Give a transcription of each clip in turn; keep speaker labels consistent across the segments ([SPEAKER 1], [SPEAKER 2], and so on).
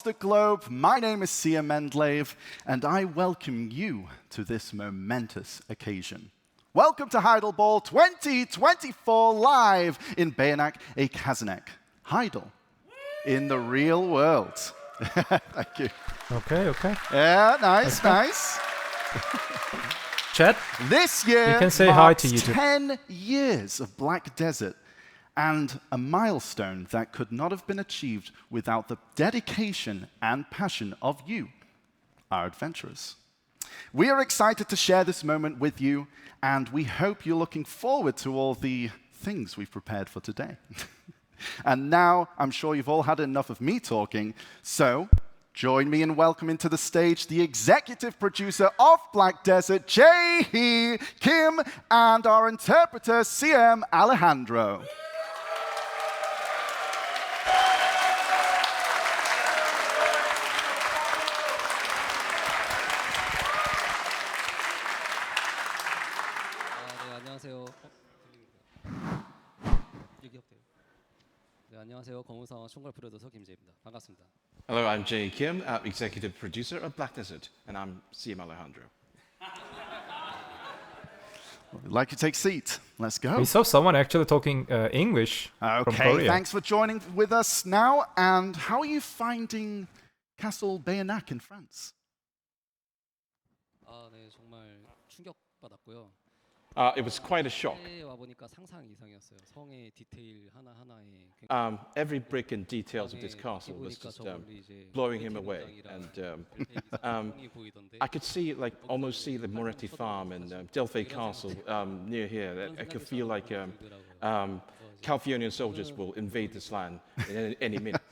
[SPEAKER 1] the globe. My name is Sia Mendlave, and I welcome you to this momentous occasion. Welcome to Heidel Ball 2024 live in Bayanak, a Kazanak. Heidel in the real world. Thank you.
[SPEAKER 2] Okay.
[SPEAKER 1] Yeah, nice.
[SPEAKER 2] Chat,
[SPEAKER 1] This year
[SPEAKER 2] you can say hi to
[SPEAKER 1] marks
[SPEAKER 2] YouTube.
[SPEAKER 1] 10 years of Black Desert, and a milestone that could not have been achieved without the dedication and passion of you, our adventurers. We are excited to share this moment with you, and we hope you're looking forward to all the things we've prepared for today. And now, I'm sure you've all had enough of me talking, so join me in welcoming to the stage the executive producer of Black Desert, Jae-hee Kim, and our interpreter, CM Alejandro.
[SPEAKER 3] 안녕하세요. 공우상황 총괄 프로듀서 김재입니다. 반갑습니다.
[SPEAKER 4] Hello, I'm Jae Kim, executive producer of Black Desert, and I'm CM Alejandro.
[SPEAKER 1] I'd like to take a seat. Let's go.
[SPEAKER 2] We saw someone actually talking English from
[SPEAKER 1] Okay,
[SPEAKER 2] Korea.
[SPEAKER 1] thanks for joining with us now. And how are you finding Castle Bayanak in France?
[SPEAKER 3] 네, 정말 충격받았고요.
[SPEAKER 4] It was quite a shock.
[SPEAKER 3] 와 보니까 상상 이상이었어요. 성의 디테일 하나하나에
[SPEAKER 4] Every brick and details of this castle was just blowing him away, and I could see, almost see the Moretti farm and Delphi Castle near here. I could feel like Calphionian soldiers will invade this land in any minute.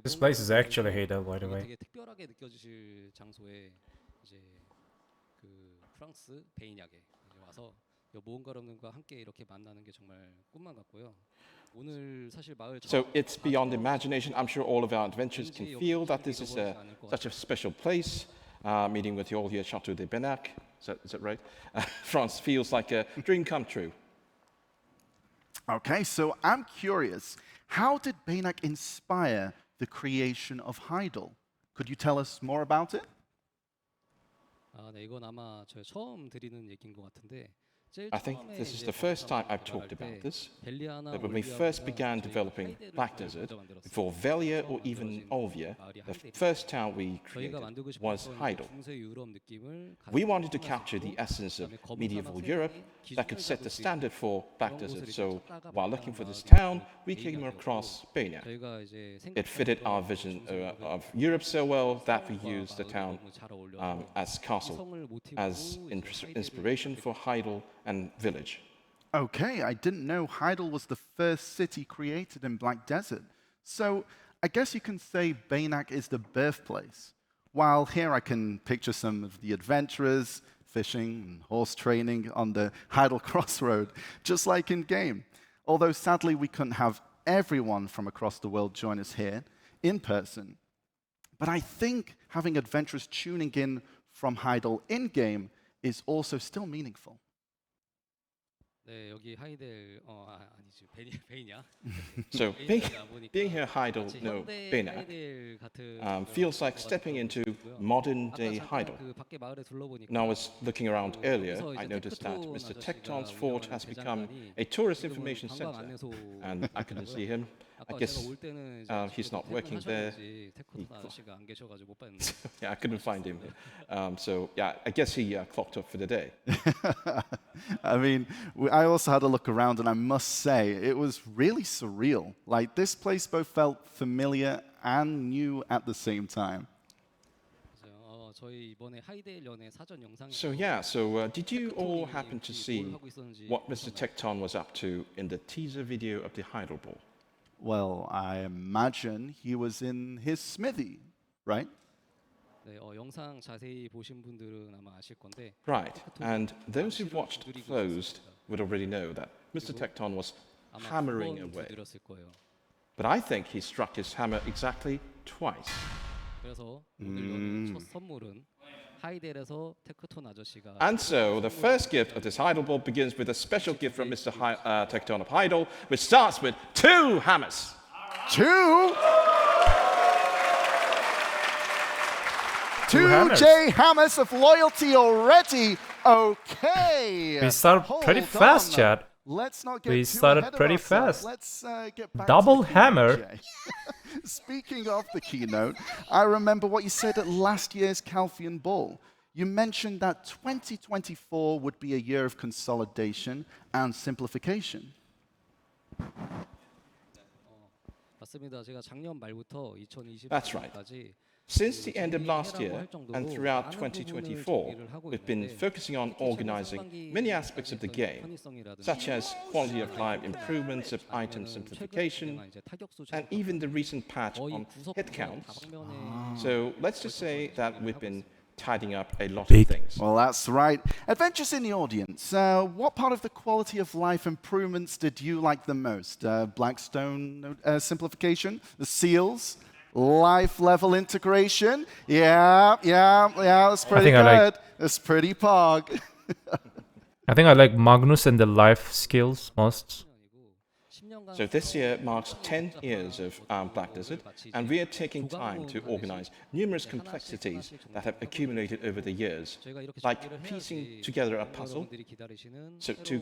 [SPEAKER 2] This place is actually Heidel, by the way.
[SPEAKER 3] 되게 특별하게 느껴지실 장소에 이제 그 프랑스 베이냐게 와서 모험가 여러분과 함께 이렇게 만나는 게 정말 꿈만 같고요. 오늘 사실 마을
[SPEAKER 4] So it's beyond imagination. I'm sure all of our adventurers can feel that this is such a special place. Meeting with you all here at Chateau de Benac. Is that right? France feels like a dream come true.
[SPEAKER 1] Okay, so I'm curious. How did Bayanak inspire the creation of Heidel? Could you tell us more about it?
[SPEAKER 3] 네, 이건 아마 제가 처음 드리는 얘기인 것 같은데.
[SPEAKER 4] I think this is the first time I've talked about this, that when we first began developing Black Desert, before Velia or even Olvia, the first town we created was Heidel. We wanted to capture the essence of medieval Europe that could set the standard for Black Desert, so while looking for this town, we came across Bayanak. It fitted our vision of Europe so well that we used the town as castle, as inspiration for Heidel and village.
[SPEAKER 1] Okay, I didn't know Heidel was the first city created in Black Desert. So I guess you can say Bayanak is the birthplace. While here I can picture some of the adventurers fishing and horse training on the Heidel Crossroad, just like in game. Although sadly we couldn't have everyone from across the world join us here in person. But I think having adventurers tuning in from Heidel in game is also still meaningful.
[SPEAKER 3] 네, 여기 하이델 아니지 베이냐.
[SPEAKER 4] So being here, Heidel, no, Bayanak, feels like stepping into modern-day Heidel. Now, I was looking around earlier, I noticed that Mr. Tecton's fort has become a tourist information center, and I couldn't see him. I guess he's not working there. Yeah, I couldn't find him. So yeah, I guess he clocked up for the day.
[SPEAKER 1] I mean, I also had a look around, and I must say, it was really surreal. Like, this place both felt familiar and new at the same time.
[SPEAKER 4] So yeah, did you all happen to see what Mr. Tecton was up to in the teaser video of the Heidel Ball?
[SPEAKER 1] Well, I imagine he was in his smithy, right?
[SPEAKER 3] 네, 영상 자세히 보신 분들은 아마 아실 건데.
[SPEAKER 4] Right, and those who've watched closed would already know that Mr. Tecton was hammering away. But I think he struck his hammer exactly twice.
[SPEAKER 3] 그래서 오늘 첫 선물은 하이델에서 테크톤 아저씨가.
[SPEAKER 4] And so the first gift of this Heidel Ball begins with a special gift from Mr. Tecton of Heidel, which starts with 2 hammers.
[SPEAKER 1] 2? Two
[SPEAKER 2] hammers.
[SPEAKER 1] J hammers of loyalty already. Okay.
[SPEAKER 2] We started pretty
[SPEAKER 1] Hold
[SPEAKER 2] fast,
[SPEAKER 1] on.
[SPEAKER 2] chat.
[SPEAKER 1] Let's not get
[SPEAKER 2] We
[SPEAKER 1] too
[SPEAKER 2] started
[SPEAKER 1] ahead of
[SPEAKER 2] pretty
[SPEAKER 1] ourselves.
[SPEAKER 2] fast.
[SPEAKER 1] Let's get back
[SPEAKER 2] Double
[SPEAKER 1] to the keynote,
[SPEAKER 2] hammer.
[SPEAKER 1] Jay. Speaking of the keynote, I remember what you said at last year's Calfian Ball. You mentioned that 2024 would be a year of consolidation and simplification.
[SPEAKER 3] 맞습니다. 제가 작년 말부터 2020
[SPEAKER 4] That's right.
[SPEAKER 3] 년까지
[SPEAKER 4] Since the end of last year and throughout 2024, we've been focusing on organizing many aspects of the game, such as quality of life improvements of item simplification, and even the recent patch on hit counts. So let's just say that we've been tidying up a lot of things.
[SPEAKER 1] Well, that's right. Adventures in the audience. What part of the quality of life improvements did you like the most? Blackstone simplification, the seals, life level integration. Yeah, that's pretty good. That's pretty pog.
[SPEAKER 2] I think I like Magnus and the life skills most.
[SPEAKER 4] So this year marks 10 years of Black Desert, and we are taking time to organize numerous complexities that have accumulated over the years, like piecing together a puzzle. So to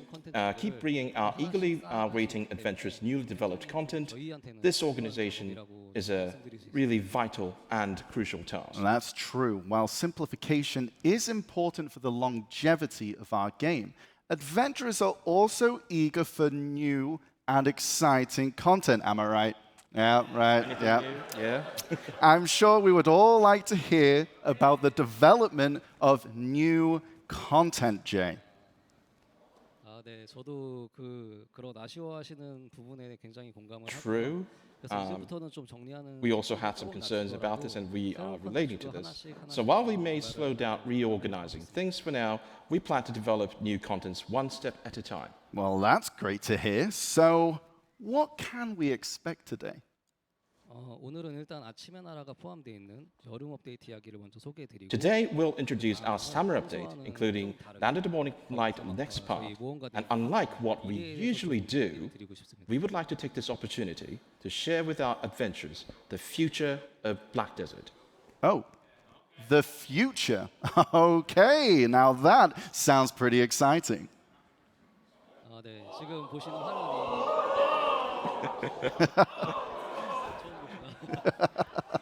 [SPEAKER 4] keep bringing our eagerly waiting adventurous newly developed content, this organization is a really vital and crucial task.
[SPEAKER 1] That's true. While simplification is important for the longevity of our game, adventurers are also eager for new and exciting content. Am I right? Yeah, right.
[SPEAKER 4] Yeah.
[SPEAKER 1] I'm sure we would all like to hear about the development of new content, Jay.
[SPEAKER 3] 네, 저도 그런 아쉬워하시는 부분에 굉장히 공감을
[SPEAKER 4] True.
[SPEAKER 3] 그래서 이제부터는 좀 정리하는
[SPEAKER 4] We also had some concerns about this, and we are relating to this. So while we may slow down reorganizing things for now, we plan to develop new contents one step at a time.
[SPEAKER 1] Well, that's great to hear. So, what can we expect today?
[SPEAKER 3] 오늘은 일단 아침의 나라가 포함되어 있는 여름 업데이트 이야기를 먼저 소개해드리고
[SPEAKER 4] Today, we'll introduce our summer update, including Land of the Morninglight next part. And unlike what we usually do, we would like to take this opportunity to share with our adventurers the future of Black Desert.
[SPEAKER 1] Oh, the future. Okay, now that sounds pretty exciting.
[SPEAKER 3] 네, 지금 보시는 화면이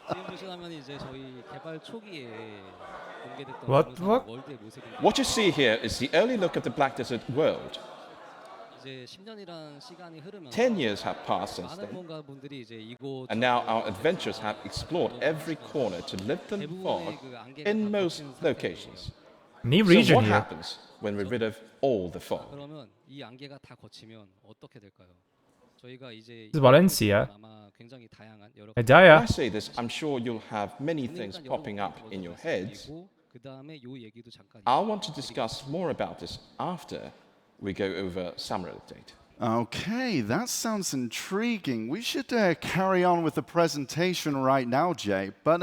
[SPEAKER 3] 지금 보시는 화면이 이제 저희 개발 초기에 공개됐던 월드의 모습입니다.
[SPEAKER 4] What you see here is the early look of the Black Desert world.
[SPEAKER 3] 이제 10년이란 시간이 흐르면서
[SPEAKER 4] 10 years have passed since
[SPEAKER 3] 많은
[SPEAKER 4] then,
[SPEAKER 3] 뭔가분들이 이제 이곳
[SPEAKER 4] and now our adventurers have explored every corner to lift and fog in most locations.
[SPEAKER 2] New
[SPEAKER 4] So
[SPEAKER 2] region
[SPEAKER 4] what
[SPEAKER 2] here.
[SPEAKER 4] happens when we're rid of all the fog?
[SPEAKER 3] 그러면 이 안개가 다 거치면 어떻게 될까요? 저희가 이제
[SPEAKER 2] This is Valencia.
[SPEAKER 3] 아마 굉장히 다양한 여러
[SPEAKER 4] When
[SPEAKER 2] Edaya.
[SPEAKER 4] I say this, I'm sure you'll have many things popping up in your heads.
[SPEAKER 3] 그다음에 요 얘기도 잠깐
[SPEAKER 4] I'll want to discuss more about this after we go over summer update.
[SPEAKER 1] Okay, that sounds intriguing. We should carry on with the presentation right now, Jay. But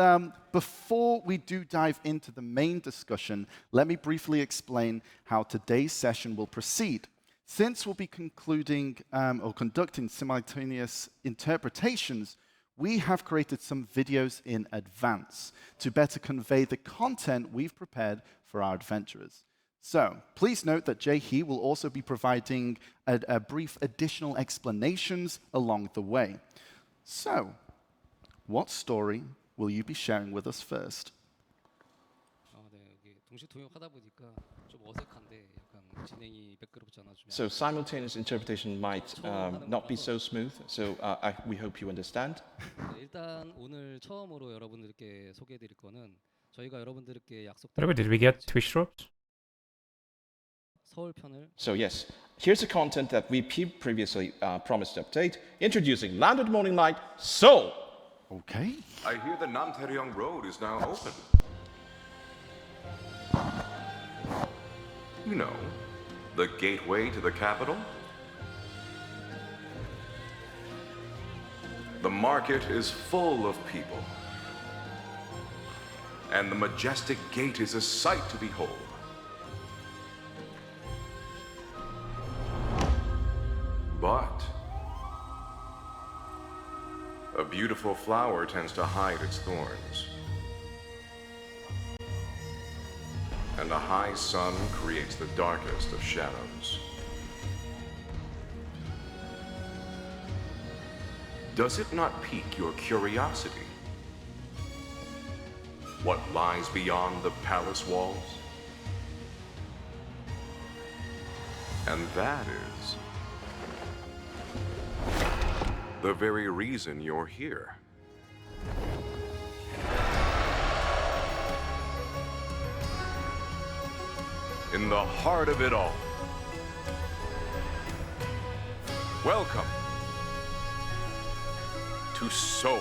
[SPEAKER 1] before we do dive into the main discussion, let me briefly explain how today's session will proceed. Since we'll be concluding or conducting simultaneous interpretations, we have created some videos in advance to better convey the content we've prepared for our adventurers. So please note that Jay He will also be providing a brief additional explanations along the way. So, what story will you be sharing with us first?
[SPEAKER 3] 네, 여기 동시 통역하다 보니까 좀 어색한데 약간 진행이 매끄럽지 않아 좀.
[SPEAKER 4] So simultaneous interpretation might not be so smooth, so we hope you understand.
[SPEAKER 3] 네, 일단 오늘 처음으로 여러분들께 소개해드릴 거는 저희가 여러분들께
[SPEAKER 2] By the way, did we get Twitch drops?
[SPEAKER 3] 서울 편을.
[SPEAKER 4] So yes, here's the content that we previously promised to update, introducing Land of the Morninglight, Seoul!
[SPEAKER 1] Okay.
[SPEAKER 5] I hear the Namtaeryong Road is now open. You know, the gateway to the capital. The market is full of people. And the majestic gate is a sight to behold. But a beautiful flower tends to hide its thorns. and a high sun creates the darkest of shadows. Does it not pique your curiosity? What lies beyond the palace walls? And that is the very reason you're here. In the heart of it all. Welcome to Seoul.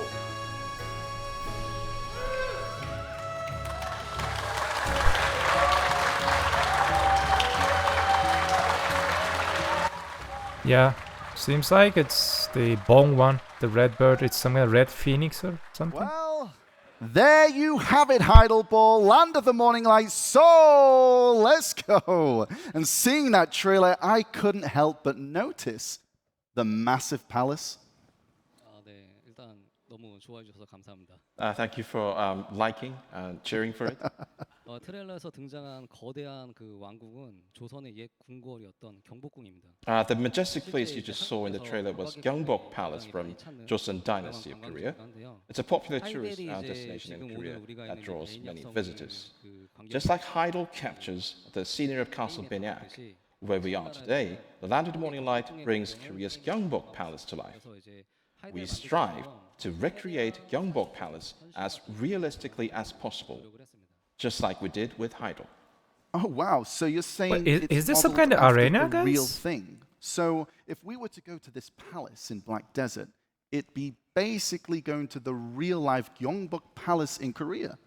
[SPEAKER 2] Yeah, seems like it's the bong one, the red bird. It's some kind of red phoenix or something.
[SPEAKER 1] Well, there you have it, Heidel Ball, land of the Morninglight, Seoul. Let's go. And seeing that trailer, I couldn't help but notice the massive palace.
[SPEAKER 3] 네, 일단 너무 좋아해 주셔서 감사합니다.
[SPEAKER 4] Thank you for liking and cheering for it.
[SPEAKER 3] 트레일러에서 등장한 거대한 그 왕궁은 조선의 옛 궁궐이었던 경복궁입니다.
[SPEAKER 4] The majestic place you just saw in the trailer was Gyeongbok Palace from Joseon Dynasty of Korea. It's a popular tourist destination in Korea that draws many visitors. Just like Heidel captures the scenery of Castle Banyak, where we are today, the Land of the Morning Light brings Korea's Gyeongbok Palace to life. We strive to recreate Gyeongbok Palace as realistically as possible, just like we did with Heidel.
[SPEAKER 1] Oh, wow. So you're saying
[SPEAKER 2] Wait, is
[SPEAKER 1] it's
[SPEAKER 2] this some
[SPEAKER 1] modeled
[SPEAKER 2] kind of
[SPEAKER 1] after
[SPEAKER 2] arena,
[SPEAKER 1] the real
[SPEAKER 2] guys?
[SPEAKER 1] thing? So if we were to go to this palace in Black Desert, it'd be basically going to the real-life Gyeongbok Palace in Korea.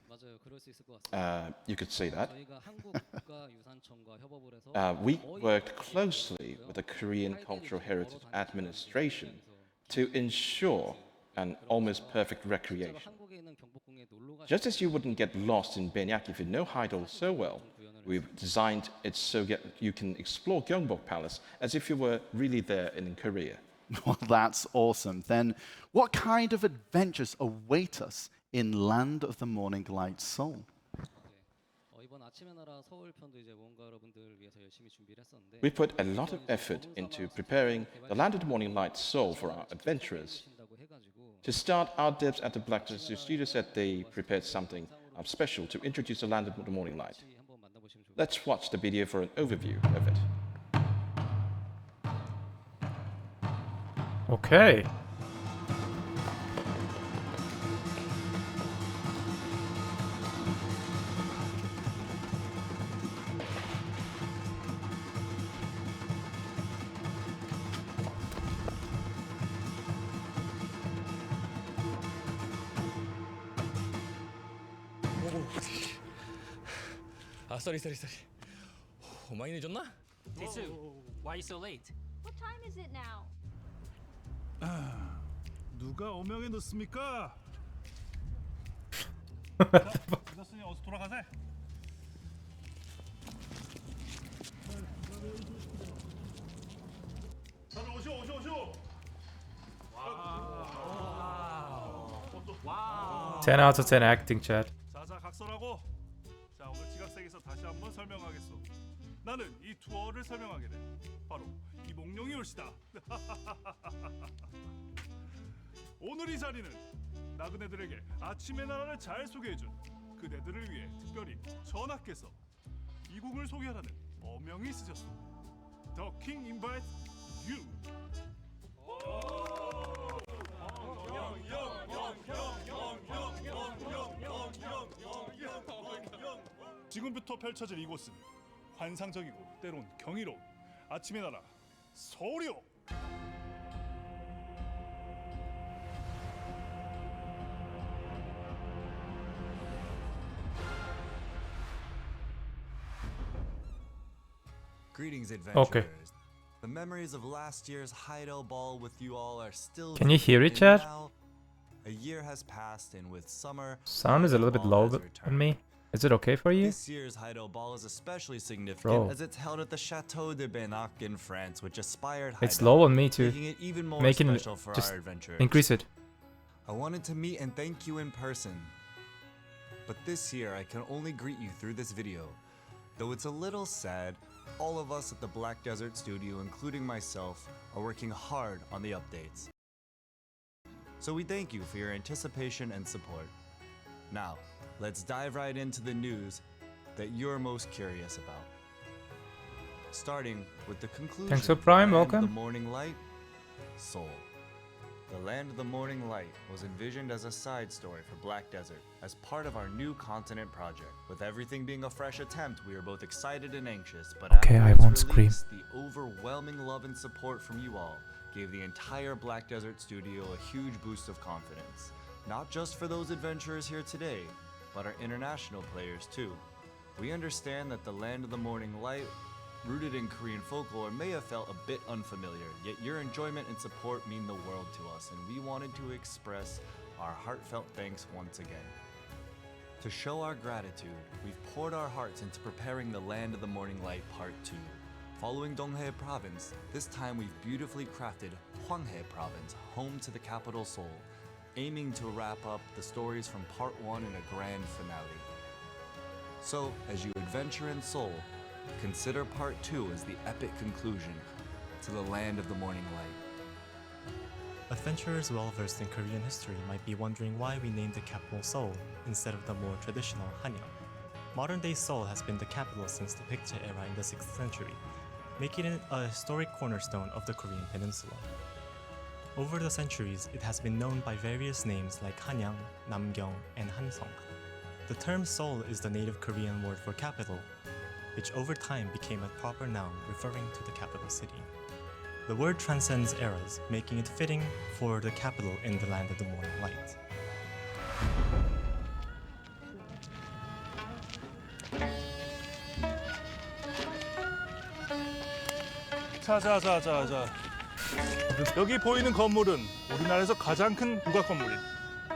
[SPEAKER 3] 맞아요, 그럴 수 있을 것 같습니다.
[SPEAKER 4] You could say that.
[SPEAKER 3] 저희가 한국국가유산청과 협업을 해서
[SPEAKER 4] We worked closely with the Korean Cultural Heritage Administration to ensure an almost perfect recreation.
[SPEAKER 3] 한국에 있는 경복궁에 놀러 가실
[SPEAKER 4] Just as you wouldn't get lost in Banyak if you know Heidel so well, we've designed it so you can explore Gyeongbok Palace as if you were really there in Korea.
[SPEAKER 1] Well, that's awesome. Then what kind of adventures await us in Land of the Morning Light, Seoul?
[SPEAKER 3] 이번 아침의 나라 서울 편도 이제 모험가 여러분들 위해서 열심히 준비를 했었는데
[SPEAKER 4] We put a lot of effort into preparing the Land of the Morning Light Seoul for our adventurers. To start, our devs at the Blackstar studio said they prepared something special to introduce the Land of the Morning Light. Let's watch the video for an overview of it.
[SPEAKER 2] Okay.
[SPEAKER 6] Sorry. 많이 늦었나?
[SPEAKER 7] Dae-soo, why are you so late?
[SPEAKER 8] What time is it now?
[SPEAKER 9] 누가 어명에 넣습니까? 늦었으니 어서 돌아가세. 다들 오쇼.
[SPEAKER 2] 10 out of 10 acting, chat.
[SPEAKER 9] 자자 각설하고. 자 오늘 지각색에서 다시 한번 설명하겠소. 나는 이 투어를 설명하게 돼. 바로 이 몽룡이 올시다. 오늘 이 자리는 나그네들에게 아침의 나라를 잘 소개해준 그대들을 위해 특별히 전하께서 이 곡을 소개하라는 어명이 있으셨소. The King invites you. 지금부터 펼쳐질 이곳은 환상적이고 때론 경이로운 아침의 나라 서울이요.
[SPEAKER 10] Greetings, adventurers.
[SPEAKER 2] Okay.
[SPEAKER 10] The memories of last year's Heidel ball with you all are still.
[SPEAKER 2] Can you hear it,
[SPEAKER 10] and
[SPEAKER 2] chat?
[SPEAKER 10] now, a year has passed, and with summer,
[SPEAKER 2] Sound is a little bit
[SPEAKER 10] Heidel
[SPEAKER 2] low
[SPEAKER 10] ball has
[SPEAKER 2] on
[SPEAKER 10] returned.
[SPEAKER 2] me. Is it okay for you?
[SPEAKER 10] This year's Heidel ball is especially significant
[SPEAKER 2] Bro.
[SPEAKER 10] as it's held at the Chateau de Benac in France, which inspired Heidel,
[SPEAKER 2] It's low on me too.
[SPEAKER 10] making it even more
[SPEAKER 2] Making it
[SPEAKER 10] special for
[SPEAKER 2] just
[SPEAKER 10] our adventurers.
[SPEAKER 2] increase it.
[SPEAKER 10] I wanted to meet and thank you in person. but this year I can only greet you through this video. Though it's a little sad, all of us at the Black Desert Studio, including myself, are working hard on the updates. So we thank you for your anticipation and support. Now, let's dive right into the news that you're most curious about. Starting with the conclusion
[SPEAKER 2] Thanks for Prime,
[SPEAKER 10] of the
[SPEAKER 2] welcome.
[SPEAKER 10] Morninglight, Seoul. The Land of the Morning Light was envisioned as a side story for Black Desert as part of our new continent project. With everything being a fresh attempt, we are both excited and anxious, but
[SPEAKER 2] Okay,
[SPEAKER 10] after
[SPEAKER 2] I
[SPEAKER 10] its
[SPEAKER 2] won't scream.
[SPEAKER 10] release, the overwhelming love and support from you all gave the entire Black Desert studio a huge boost of confidence. Not just for those adventurers here today, but our international players too. We understand that the Land of the Morning Light, rooted in Korean folklore, may have felt a bit unfamiliar, yet your enjoyment and support mean the world to us, and we wanted to express our heartfelt thanks once again. To show our gratitude, we've poured our hearts into preparing the Land of the Morning Light Part 2. Following Donghae Province, this time we've beautifully crafted Hwanghae Province, home to the capital Seoul, aiming to wrap up the stories from Part 1 in a grand finale. So, as you adventure in Seoul, consider Part 2 as the epic conclusion to the Land of the Morning Light.
[SPEAKER 8] Adventurers well versed in Korean history might be wondering why we named the capital Seoul instead of the more traditional Hanyang. Modern-day Seoul has been the capital since the Baekje era in the 6th century, making it a historic cornerstone of the Korean peninsula. Over the centuries, it has been known by various names like Hanyang, Namgyeong, and Hansong. The term Seoul is the native Korean word for capital, which over time became a proper noun referring to the capital city. The word transcends eras, making it fitting for the capital in the Land of the Morning Light.
[SPEAKER 9] 자. 여기 보이는 건물은 우리나라에서 가장 큰 국악 건물인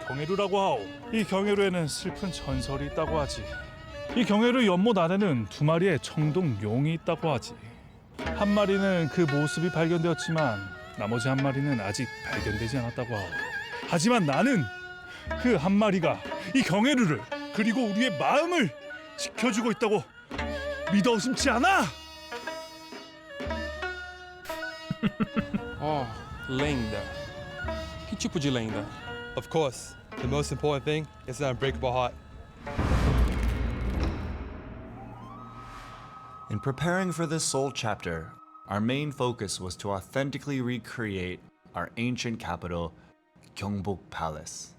[SPEAKER 9] 경회루라고 하오. 이 경회루에는 슬픈 전설이 있다고 하지. 이 경회루 연못 안에는 2마리의 청동용이 있다고 하지. 한 마리는 그 모습이 발견되었지만 나머지 한 마리는 아직 발견되지 않았다고 하오. 하지만 나는 그 한 마리가 이 경회루를 그리고 우리의 마음을 지켜주고 있다고 믿어 의심치 않아.
[SPEAKER 11] Lengda. Kichupuji Lengda. Of course, the most important thing is an unbreakable heart.
[SPEAKER 10] In preparing for this Seoul chapter, our main focus was to authentically recreate our ancient capital, Gyeongbok Palace.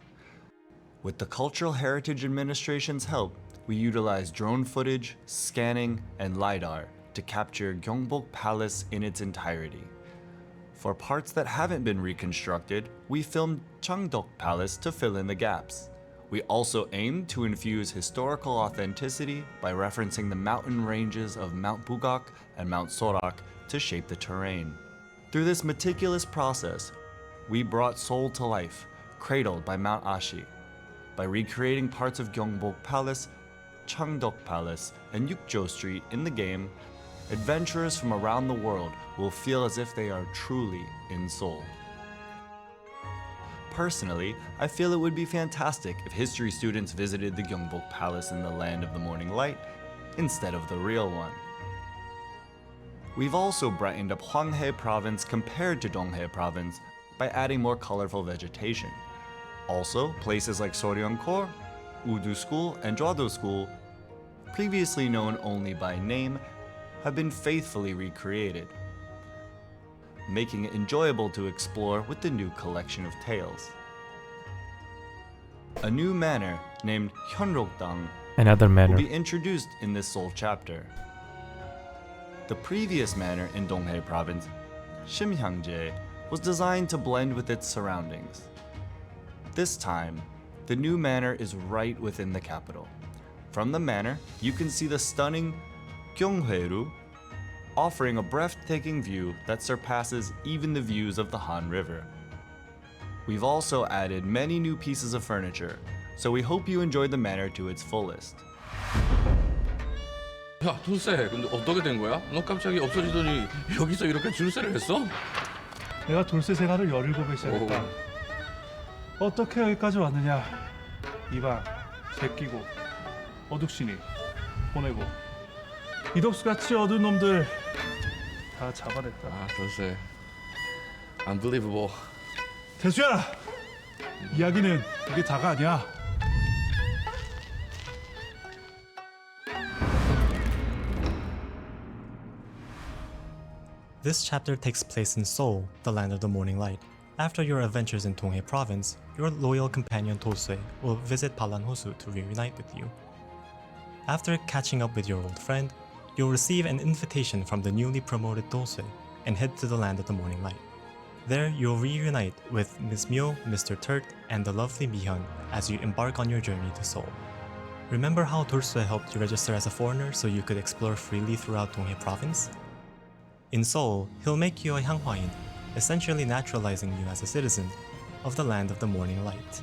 [SPEAKER 10] With the Cultural Heritage Administration's help, we utilized drone footage, scanning, and LiDAR to capture Gyeongbok Palace in its entirety. For parts that haven't been reconstructed, we filmed Cheongdok Palace to fill in the gaps. We also aimed to infuse historical authenticity by referencing the mountain ranges of Mount Bugak and Mount Sorak to shape the terrain. Through this meticulous process, we brought Seoul to life, cradled by Mount Ashi. By recreating parts of Gyeongbok Palace, Cheongdok Palace, and Yukjo Street in the game, adventurers from around the world will feel as if they are truly in Seoul. Personally, I feel it would be fantastic if history students visited the Gyeongbok Palace in the Land of the Morning Light instead of the real one. We've also brightened up Hwanghae Province compared to Donghae Province by adding more colorful vegetation. Also, places like Soryeongkor, Udu School, and Jwado School, previously known only by name, have been faithfully recreated, making it enjoyable to explore with the new collection of tales. A new manor named Hyunrokdang
[SPEAKER 2] Another
[SPEAKER 10] will
[SPEAKER 2] manor.
[SPEAKER 10] be introduced in this Seoul chapter. The previous manor in Donghae Province, Shimhyangjae, was designed to blend with its surroundings. This time, the new manor is right within the capital. From the manor, you can see the stunning Gyeonghwaeru, offering a breathtaking view that surpasses even the views of the Han River. We've also added many new pieces of furniture, so we hope you enjoyed the manor to its fullest.
[SPEAKER 6] 야, 둘세. 근데 어떻게 된 거야? 너 갑자기 없어지더니 여기서 이렇게 줄세를 했어?
[SPEAKER 9] 내가 돌쇠 생활을 17에 시작했다. 어떻게 여기까지 왔느냐? 이방, 제끼고 어둑신이 보내고 이덕수같이 어두운 놈들 다 잡아냈다.
[SPEAKER 6] 아, 도세. Unbelievable.
[SPEAKER 9] 대수야! 이야기는 이게 다가 아니야.
[SPEAKER 8] This chapter takes place in Seoul, the land of the morning light. After your adventures in Donghae province, your loyal companion Tosue will visit Palanhosu to reunite with you. After catching up with your old friend, you'll receive an invitation from the newly promoted Tosue and head to the land of the morning light. There, you'll reunite with Miss Myo, Mr. Turt, and the lovely Mihyun as you embark on your journey to Seoul. Remember how Tosue helped you register as a foreigner so you could explore freely throughout Donghae province? In Seoul, he'll make you a Hanghwain, essentially naturalizing you as a citizen of the land of the morning light.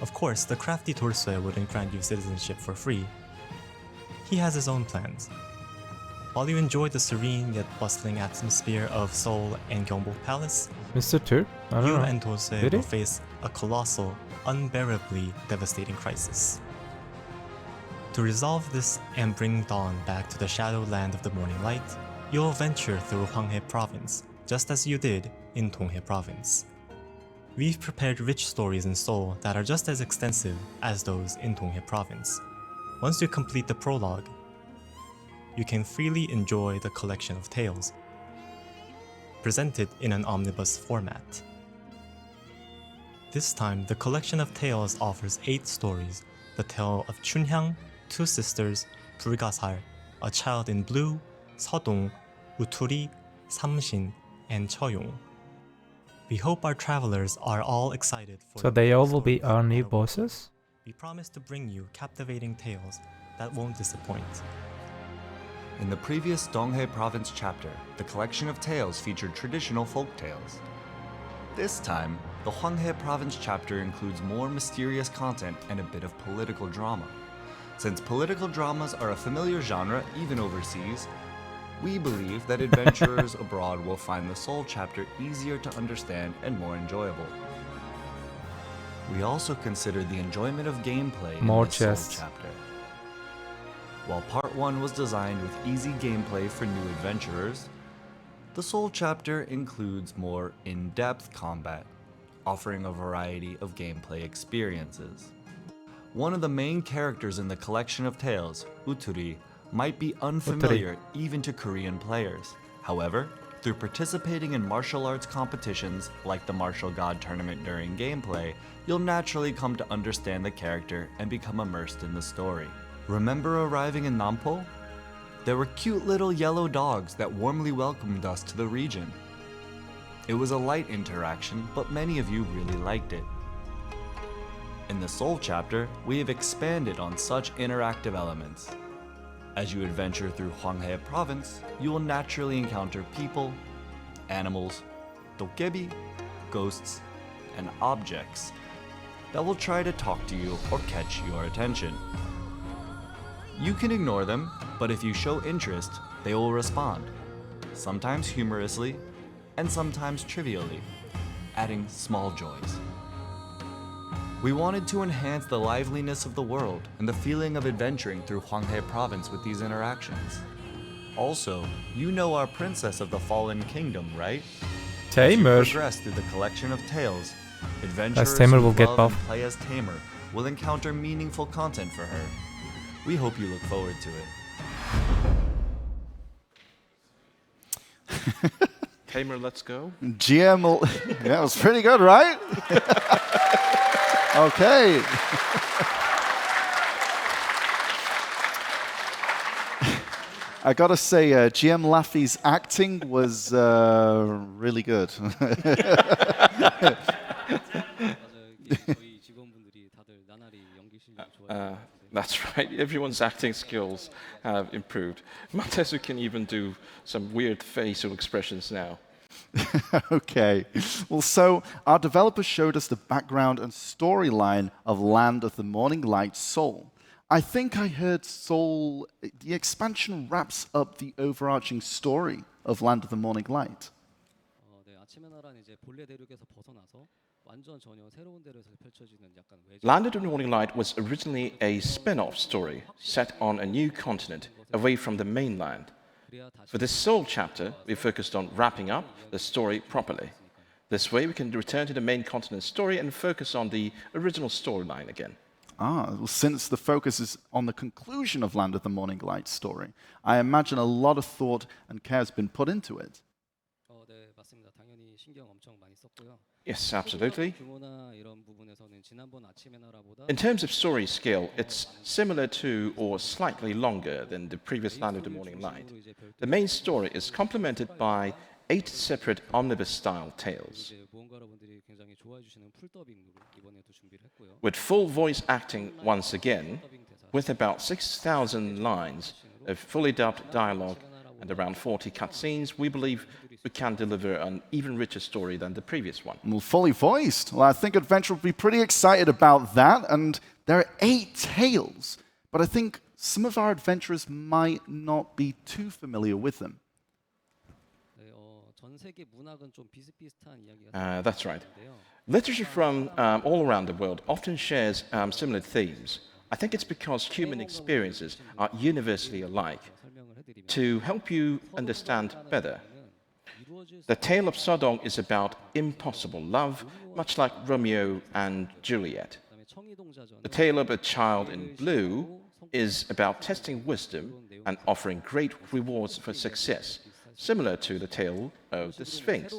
[SPEAKER 8] Of course, the crafty Torsue wouldn't grant you citizenship for free. He has his own plans. While you enjoy the serene yet bustling atmosphere of Seoul and Gyeongbok Palace,
[SPEAKER 2] Mr. Tur? I don't
[SPEAKER 8] you
[SPEAKER 2] know.
[SPEAKER 8] and Torsue
[SPEAKER 2] Did he?
[SPEAKER 8] will face a colossal, unbearably devastating crisis. To resolve this and bring dawn back to the shadowland of the morning light, you'll venture through Hwanghae province, just as you did in Donghae province. We've prepared rich stories in Seoul that are just as extensive as those in Donghae province. Once you complete the prologue, you can freely enjoy the collection of tales, presented in an omnibus format. This time, the collection of tales offers 8 stories: the tale of Chunhyang, 2 sisters, Bulgasar, a child in blue, Seodong, Uturi, Samshin, and Choyong. We hope our travelers are all excited for
[SPEAKER 2] So they all will be our new bosses?
[SPEAKER 8] We promise to bring you captivating tales that won't disappoint.
[SPEAKER 10] In the previous Donghae Province chapter, the collection of tales featured traditional folk tales. This time, the Hwanghae Province chapter includes more mysterious content and a bit of political drama. Since political dramas are a familiar genre even overseas, we believe that adventurers abroad will find the Seoul chapter easier to understand and more enjoyable. We also consider the enjoyment of gameplay in
[SPEAKER 2] More
[SPEAKER 10] the Seoul
[SPEAKER 2] chests.
[SPEAKER 10] chapter. While Part 1 was designed with easy gameplay for new adventurers, the Seoul chapter includes more in-depth combat, offering a variety of gameplay experiences. One of the main characters in the collection of tales, Uturi, might be unfamiliar even to Korean players. However, through participating in martial arts competitions like the Martial God Tournament during gameplay, you'll naturally come to understand the character and become immersed in the story. Remember arriving in Nampo? There were cute little yellow dogs that warmly welcomed us to the region. It was a light interaction, but many of you really liked it. In the Seoul chapter, we have expanded on such interactive elements. As you adventure through Hwanghae province, you will naturally encounter people, animals, dokkebi, ghosts, and objects that will try to talk to you or catch your attention. You can ignore them, but if you show interest, they will respond, sometimes humorously and sometimes trivially, adding small joys. We wanted to enhance the liveliness of the world and the feeling of adventuring through Hwanghae province with these interactions. Also, you know our Princess of the Fallen Kingdom, right?
[SPEAKER 2] Tamer.
[SPEAKER 10] As you progress through the collection of tales, adventurers
[SPEAKER 2] Tamer
[SPEAKER 10] who
[SPEAKER 2] will get
[SPEAKER 10] love
[SPEAKER 2] buff.
[SPEAKER 10] and play as Tamer will encounter meaningful content for her. We hope you look forward to it.
[SPEAKER 4] Tamer, let's go.
[SPEAKER 1] GM, yeah, it was pretty good, right? Okay. I gotta say, GM Laffy's acting was really good.
[SPEAKER 4] That's right. Everyone's acting skills have improved. Matesu can even do some weird facial expressions now.
[SPEAKER 1] Okay. Well, so our developers showed us the background and storyline of Land of the Morning Light, Seoul. I think I heard Seoul, the expansion wraps up the overarching story of Land of the Morning Light.
[SPEAKER 3] 네, 아침의 나라는 이제 본래 대륙에서 벗어나서
[SPEAKER 4] Land of the Morninglight was originally a spin-off story set on a new continent away from the mainland. For this Seoul chapter, we focused on wrapping up the story properly. This way we can return to the main continent story and focus on the original storyline again.
[SPEAKER 1] Well, since the focus is on the conclusion of Land of the Morninglight story, I imagine a lot of thought and care has been put into it.
[SPEAKER 4] Yes, absolutely. In terms of story scale, it's similar to or slightly longer than the previous Land of the Morninglight. The main story is complemented by 8 separate omnibus-style tales. With full voice acting once again, with about 6,000 lines of fully dubbed dialogue and around 40 cutscenes, we believe we can deliver an even richer story than the previous one.
[SPEAKER 1] Well, fully voiced. Well, I think Adventure will be pretty excited about that, and there are 8 tales, but I think some of our adventurers might not be too familiar with them.
[SPEAKER 4] That's right. Literature from all around the world often shares similar themes. I think it's because human experiences are universally alike. To help you understand better, the tale of Sodong is about impossible love, much like Romeo and Juliet. The tale of a child in blue is about testing wisdom and offering great rewards for success, similar to the tale of the Sphinx.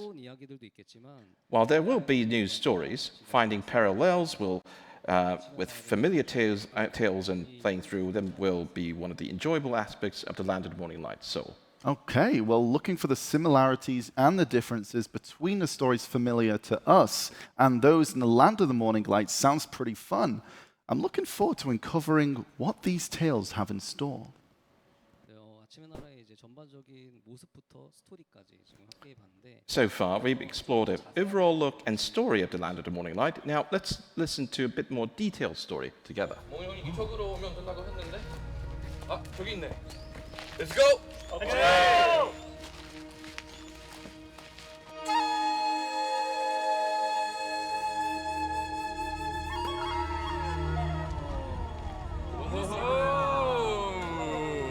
[SPEAKER 4] While there will be new stories, finding parallels with familiar tales and playing through them will be one of the enjoyable aspects of the Land of the Morninglight Seoul.
[SPEAKER 1] Okay, well, looking for the similarities and the differences between the stories familiar to us and those in the Land of the Morninglight sounds pretty fun. I'm looking forward to uncovering what these tales have in store.
[SPEAKER 4] So far, we've explored an overall look and story of the Land of the Morninglight. Now, let's listen to a bit more detailed story together.
[SPEAKER 6] 이쪽으로 오면 된다고 했는데. 아, 저기 있네. Let's go. Okay.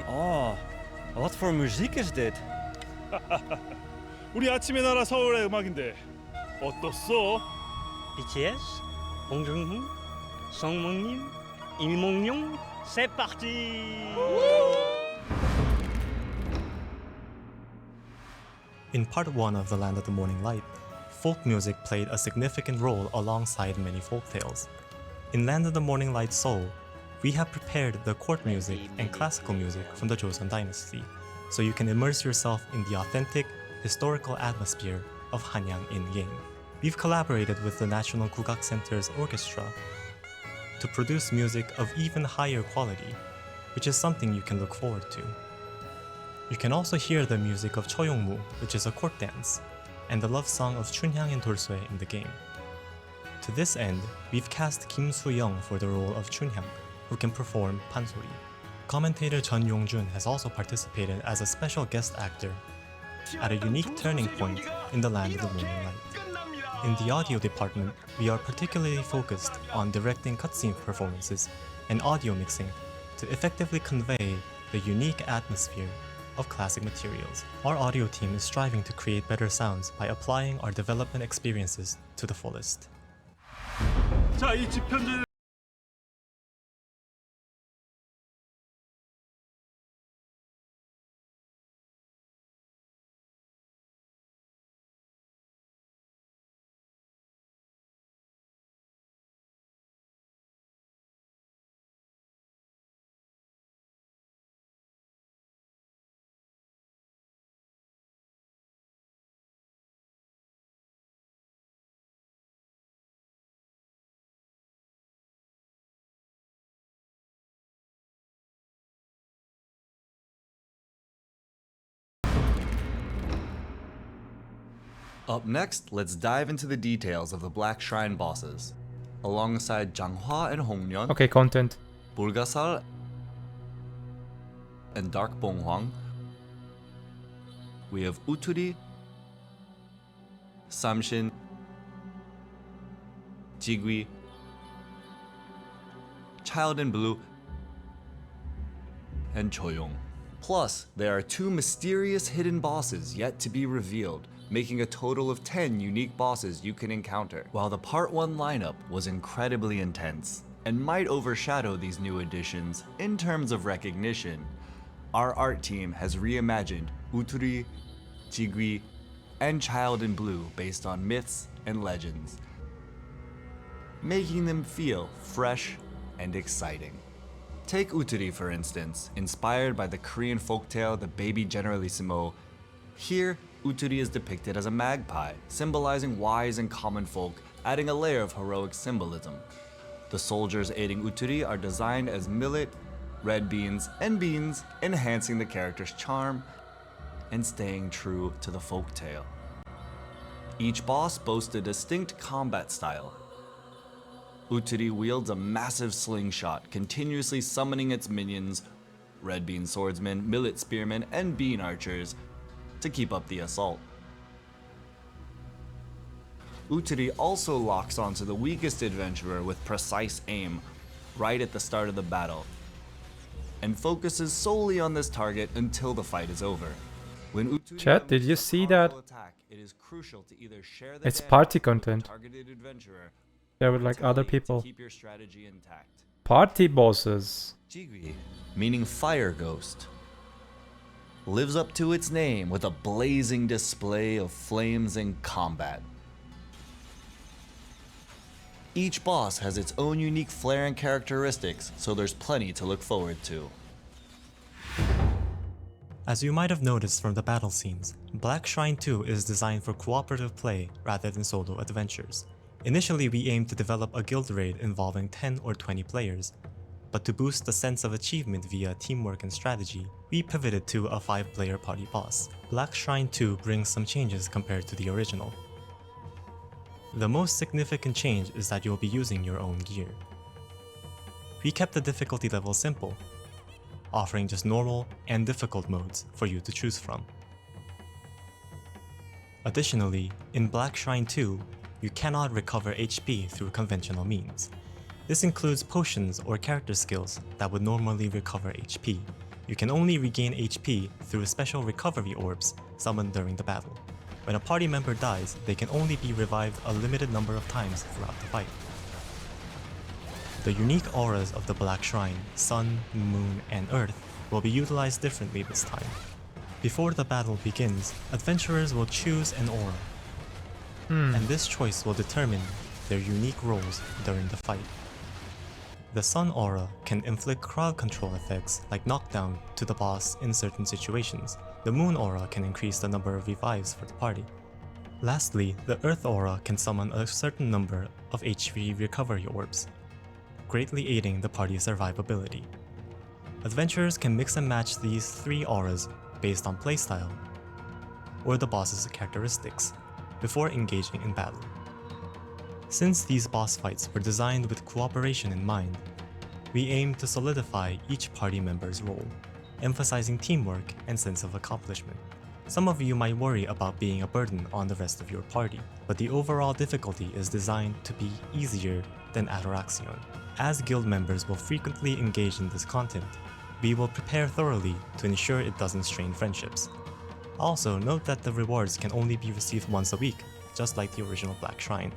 [SPEAKER 12] Oh, wat voor muziek is dit?
[SPEAKER 9] 우리 아침의 나라 서울의 음악인데 어떻소?
[SPEAKER 13] BTS, 봉준호, 성몽님, 이몽룡, c'est parti!
[SPEAKER 8] In part 1 of The Land of the Morninglight, folk music played a significant role alongside many folk tales. In Land of the Morninglight Seoul, we have prepared the court music and classical music from the Joseon Dynasty, so you can immerse yourself in the authentic, historical atmosphere of Hanyang in-game. We've collaborated with the National Gugak Center's orchestra to produce music of even higher quality, which is something you can look forward to. You can also hear the music of Choyongmu, which is a court dance, and the love song of Chunhyang and Dolsue in the game. To this end, we've cast Kim Soo-young for the role of Chunhyang, who can perform pansori. Commentator Chun Yong-jun has also participated as a special guest actor at a unique turning point in the Land of the Morninglight. In the audio department, we are particularly focused on directing cutscene performances and audio mixing to effectively convey the unique atmosphere of classic materials. Our audio team is striving to create better sounds by applying our development experiences to the fullest.
[SPEAKER 9] 자, 이 집현전을
[SPEAKER 10] Up next, let's dive into the details of the Black Shrine bosses. Alongside Janghwa and Hongyeon,
[SPEAKER 2] Okay, content.
[SPEAKER 10] Bulgasal and Dark Bonghwang, we have Uturi, Samshin, Jigui, Child in Blue, and Choyong. Plus, there are 2 mysterious hidden bosses yet to be revealed, making a total of 10 unique bosses you can encounter. While the Part 1 lineup was incredibly intense and might overshadow these new additions in terms of recognition, our art team has reimagined Uturi, Jigui, and Child in Blue based on myths and legends, making them feel fresh and exciting. Take Uturi for instance, inspired by the Korean folktale The Baby Generalissimo. Here, Uturi is depicted as a magpie, symbolizing wise and common folk, adding a layer of heroic symbolism. The soldiers aiding Uturi are designed as millet, red beans, and beans, enhancing the character's charm and staying true to the folktale. Each boss boasts a distinct combat style. Uturi wields a massive slingshot, continuously summoning its minions, red bean swordsmen, millet spearmen, and bean archers, to keep up the assault. Uturi also locks onto the weakest adventurer with precise aim, right at the start of the battle, and focuses solely on this target until the fight is over. When Uturi
[SPEAKER 2] Chat, did you see that?
[SPEAKER 10] attack, it is crucial to either share the
[SPEAKER 2] It's
[SPEAKER 10] damage
[SPEAKER 2] party
[SPEAKER 10] with the
[SPEAKER 2] content.
[SPEAKER 10] targeted adventurer
[SPEAKER 2] There were like other people.
[SPEAKER 10] to keep your strategy intact.
[SPEAKER 2] Party bosses.
[SPEAKER 10] Jigui, meaning fire ghost, lives up to its name with a blazing display of flames in combat. Each boss has its own unique flair and characteristics, so there's plenty to look forward to.
[SPEAKER 8] As you might have noticed from the battle scenes, Black Shrine 2 is designed for cooperative play rather than solo adventures. Initially, we aimed to develop a guild raid involving 10 or 20 players, but to boost the sense of achievement via teamwork and strategy, we pivoted to a 5-player party boss. Black Shrine 2 brings some changes compared to the original. The most significant change is that you'll be using your own gear. We kept the difficulty level simple, offering just normal and difficult modes for you to choose from. Additionally, in Black Shrine 2, you cannot recover HP through conventional means. This includes potions or character skills that would normally recover HP. You can only regain HP through special recovery orbs summoned during the battle. When a party member dies, they can only be revived a limited number of times throughout the fight. The unique auras of the Black Shrine, Sun, Moon, and Earth will be utilized differently this time. Before the battle begins, adventurers will choose an aura, and this choice will determine their unique roles during the fight. The Sun aura can inflict crowd control effects like knockdown to the boss in certain situations. The Moon aura can increase the number of revives for the party. Lastly, the Earth aura can summon a certain number of HP recovery orbs, greatly aiding the party's survivability. Adventurers can mix and match these 3 auras based on playstyle or the boss's characteristics before engaging in battle. Since these boss fights were designed with cooperation in mind, we aim to solidify each party member's role, emphasizing teamwork and sense of accomplishment. Some of you might worry about being a burden on the rest of your party, but the overall difficulty is designed to be easier than Adoraxion. As guild members will frequently engage in this content, we will prepare thoroughly to ensure it doesn't strain friendships. Also, note that the rewards can only be received once a week, just like the original Black Shrine.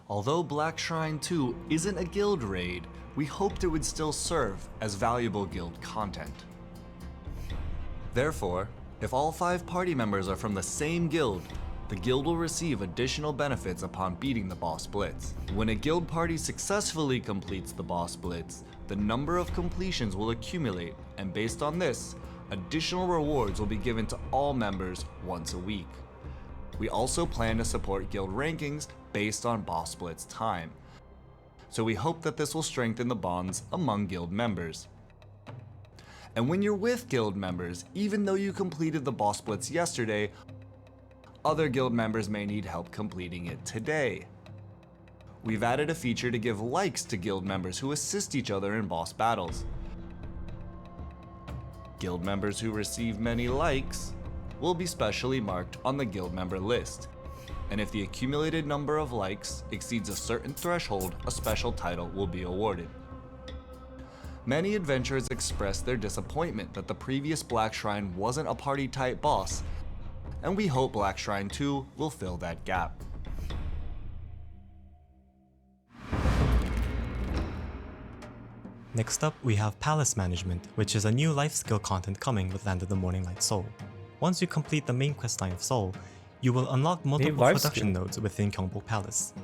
[SPEAKER 10] Although Black Shrine 2 isn't a guild raid, we hoped it would still serve as valuable guild content. Therefore, if all 5 party members are from the same guild, the guild will receive additional benefits upon beating the boss blitz. When a guild party successfully completes the boss blitz, the number of completions will accumulate, and based on this, additional rewards will be given to all members once a week. We also plan to support guild rankings based on boss blitz time, so we hope that this will strengthen the bonds among guild members. And when you're with guild members, even though you completed the boss blitz yesterday, other guild members may need help completing it today. We've added a feature to give likes to guild members who assist each other in boss battles. Guild members who receive many likes will be specially marked on the guild member list. and if the accumulated number of likes exceeds a certain threshold, a special title will be awarded. Many adventurers expressed their disappointment that the previous Black Shrine wasn't a party-type boss, and we hope Black Shrine 2 will fill that gap.
[SPEAKER 8] Next up, we have Palace Management, which is a new life skill content coming with Land of the Morninglight Seoul. Once you complete the main questline of Seoul, you will unlock multiple production nodes within Gyeongbok Palace.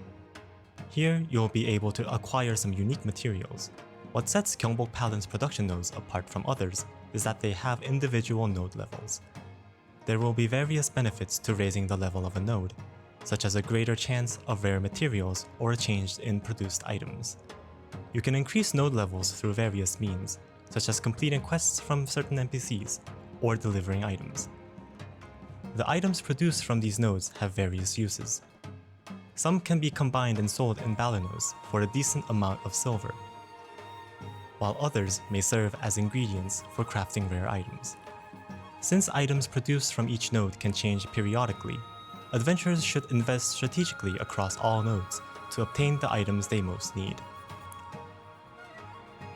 [SPEAKER 8] Here, you'll be able to acquire some unique materials. What sets Gyeongbok Palace production nodes apart from others is that they have individual node levels. There will be various benefits to raising the level of a node, such as a greater chance of rare materials or a change in produced items. You can increase node levels through various means, such as completing quests from certain NPCs or delivering items. The items produced from these nodes have various uses. Some can be combined and sold in Balanos for a decent amount of silver, while others may serve as ingredients for crafting rare items. Since items produced from each node can change periodically, adventurers should invest strategically across all nodes to obtain the items they most need.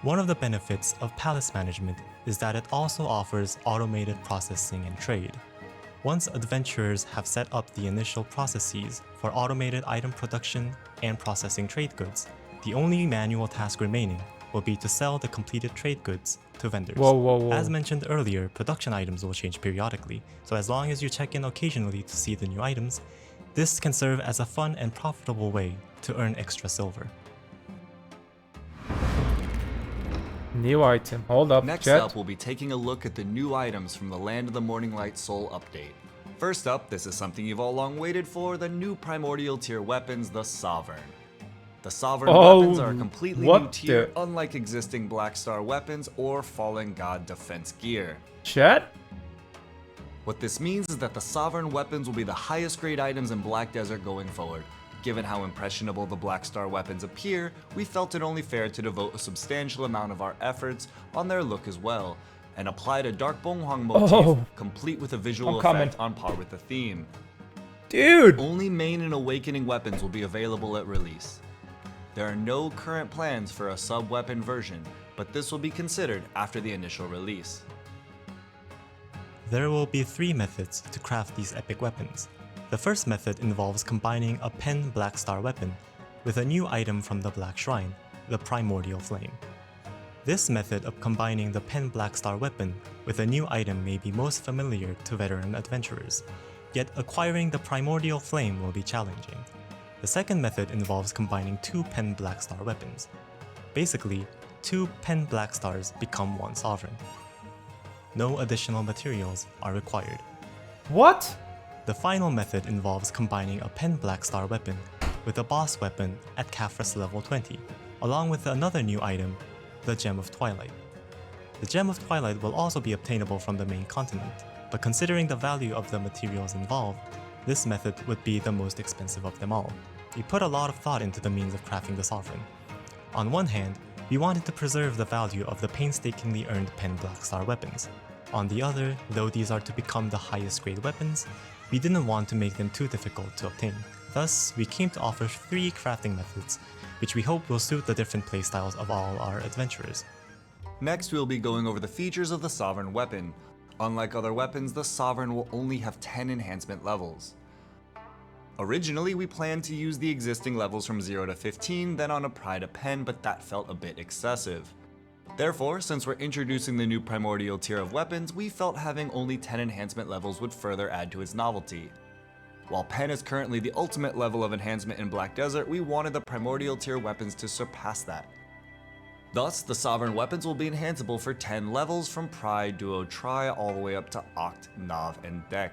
[SPEAKER 8] One of the benefits of Palace Management is that it also offers automated processing and trade. Once adventurers have set up the initial processes for automated item production and processing trade goods, the only manual task remaining will be to sell the completed trade goods to vendors. As mentioned earlier, production items will change periodically, so as long as you check in occasionally to see the new items, this can serve as a fun and profitable way to earn extra silver.
[SPEAKER 2] New item. Hold up.
[SPEAKER 10] Next up, we'll be taking a look at the new items from the Land of the Morninglight Seoul update. First up, this is something you've all long waited for, the new primordial tier weapons, the Sovereign. The Sovereign weapons are a completely new tier, unlike existing Blackstar weapons or Fallen God defense gear. What this means is that the Sovereign weapons will be the highest grade items in Black Desert going forward. Given how impressionable the Blackstar weapons appear, we felt it only fair to devote a substantial amount of our efforts on their look as well, and applied a Dark Bonghwang motif, complete with a visual effect on par with the theme.
[SPEAKER 2] Dude!
[SPEAKER 10] Only main and awakening weapons will be available at release. There are no current plans for a sub-weapon version, but this will be considered after the initial release.
[SPEAKER 8] There will be 3 methods to craft these epic weapons. The first method involves combining a pen Blackstar weapon with a new item from the Black Shrine, the Primordial Flame. This method of combining the pen Blackstar weapon with a new item may be most familiar to veteran adventurers, yet acquiring the Primordial Flame will be challenging. The second method involves combining 2 pen Blackstar weapons. Basically, 2 pen Blackstars become 1 Sovereign. No additional materials are required.
[SPEAKER 2] What?
[SPEAKER 8] The final method involves combining a pen Blackstar weapon with a boss weapon at Khafra's level 20, along with another new item, the Gem of Twilight. The Gem of Twilight will also be obtainable from the main continent, but considering the value of the materials involved, this method would be the most expensive of them all. We put a lot of thought into the means of crafting the Sovereign. On one hand, we wanted to preserve the value of the painstakingly earned pen Blackstar weapons. On the other, though these are to become the highest grade weapons, we didn't want to make them too difficult to obtain. Thus, we came to offer 3 crafting methods, which we hope will suit the different playstyles of all our adventurers.
[SPEAKER 10] Next, we'll be going over the features of the Sovereign weapon. Unlike other weapons, the Sovereign will only have 10 enhancement levels. Originally, we planned to use the existing levels from 0 to 15, then on a Pride a pen, but that felt a bit excessive. Therefore, since we're introducing the new primordial tier of weapons, we felt having only 10 enhancement levels would further add to its novelty. While pen is currently the ultimate level of enhancement in Black Desert, we wanted the primordial tier weapons to surpass that. Thus, the Sovereign weapons will be enhanceable for 10 levels from Pride, Duo, Tri, all the way up to Oct, Nav, and Dek.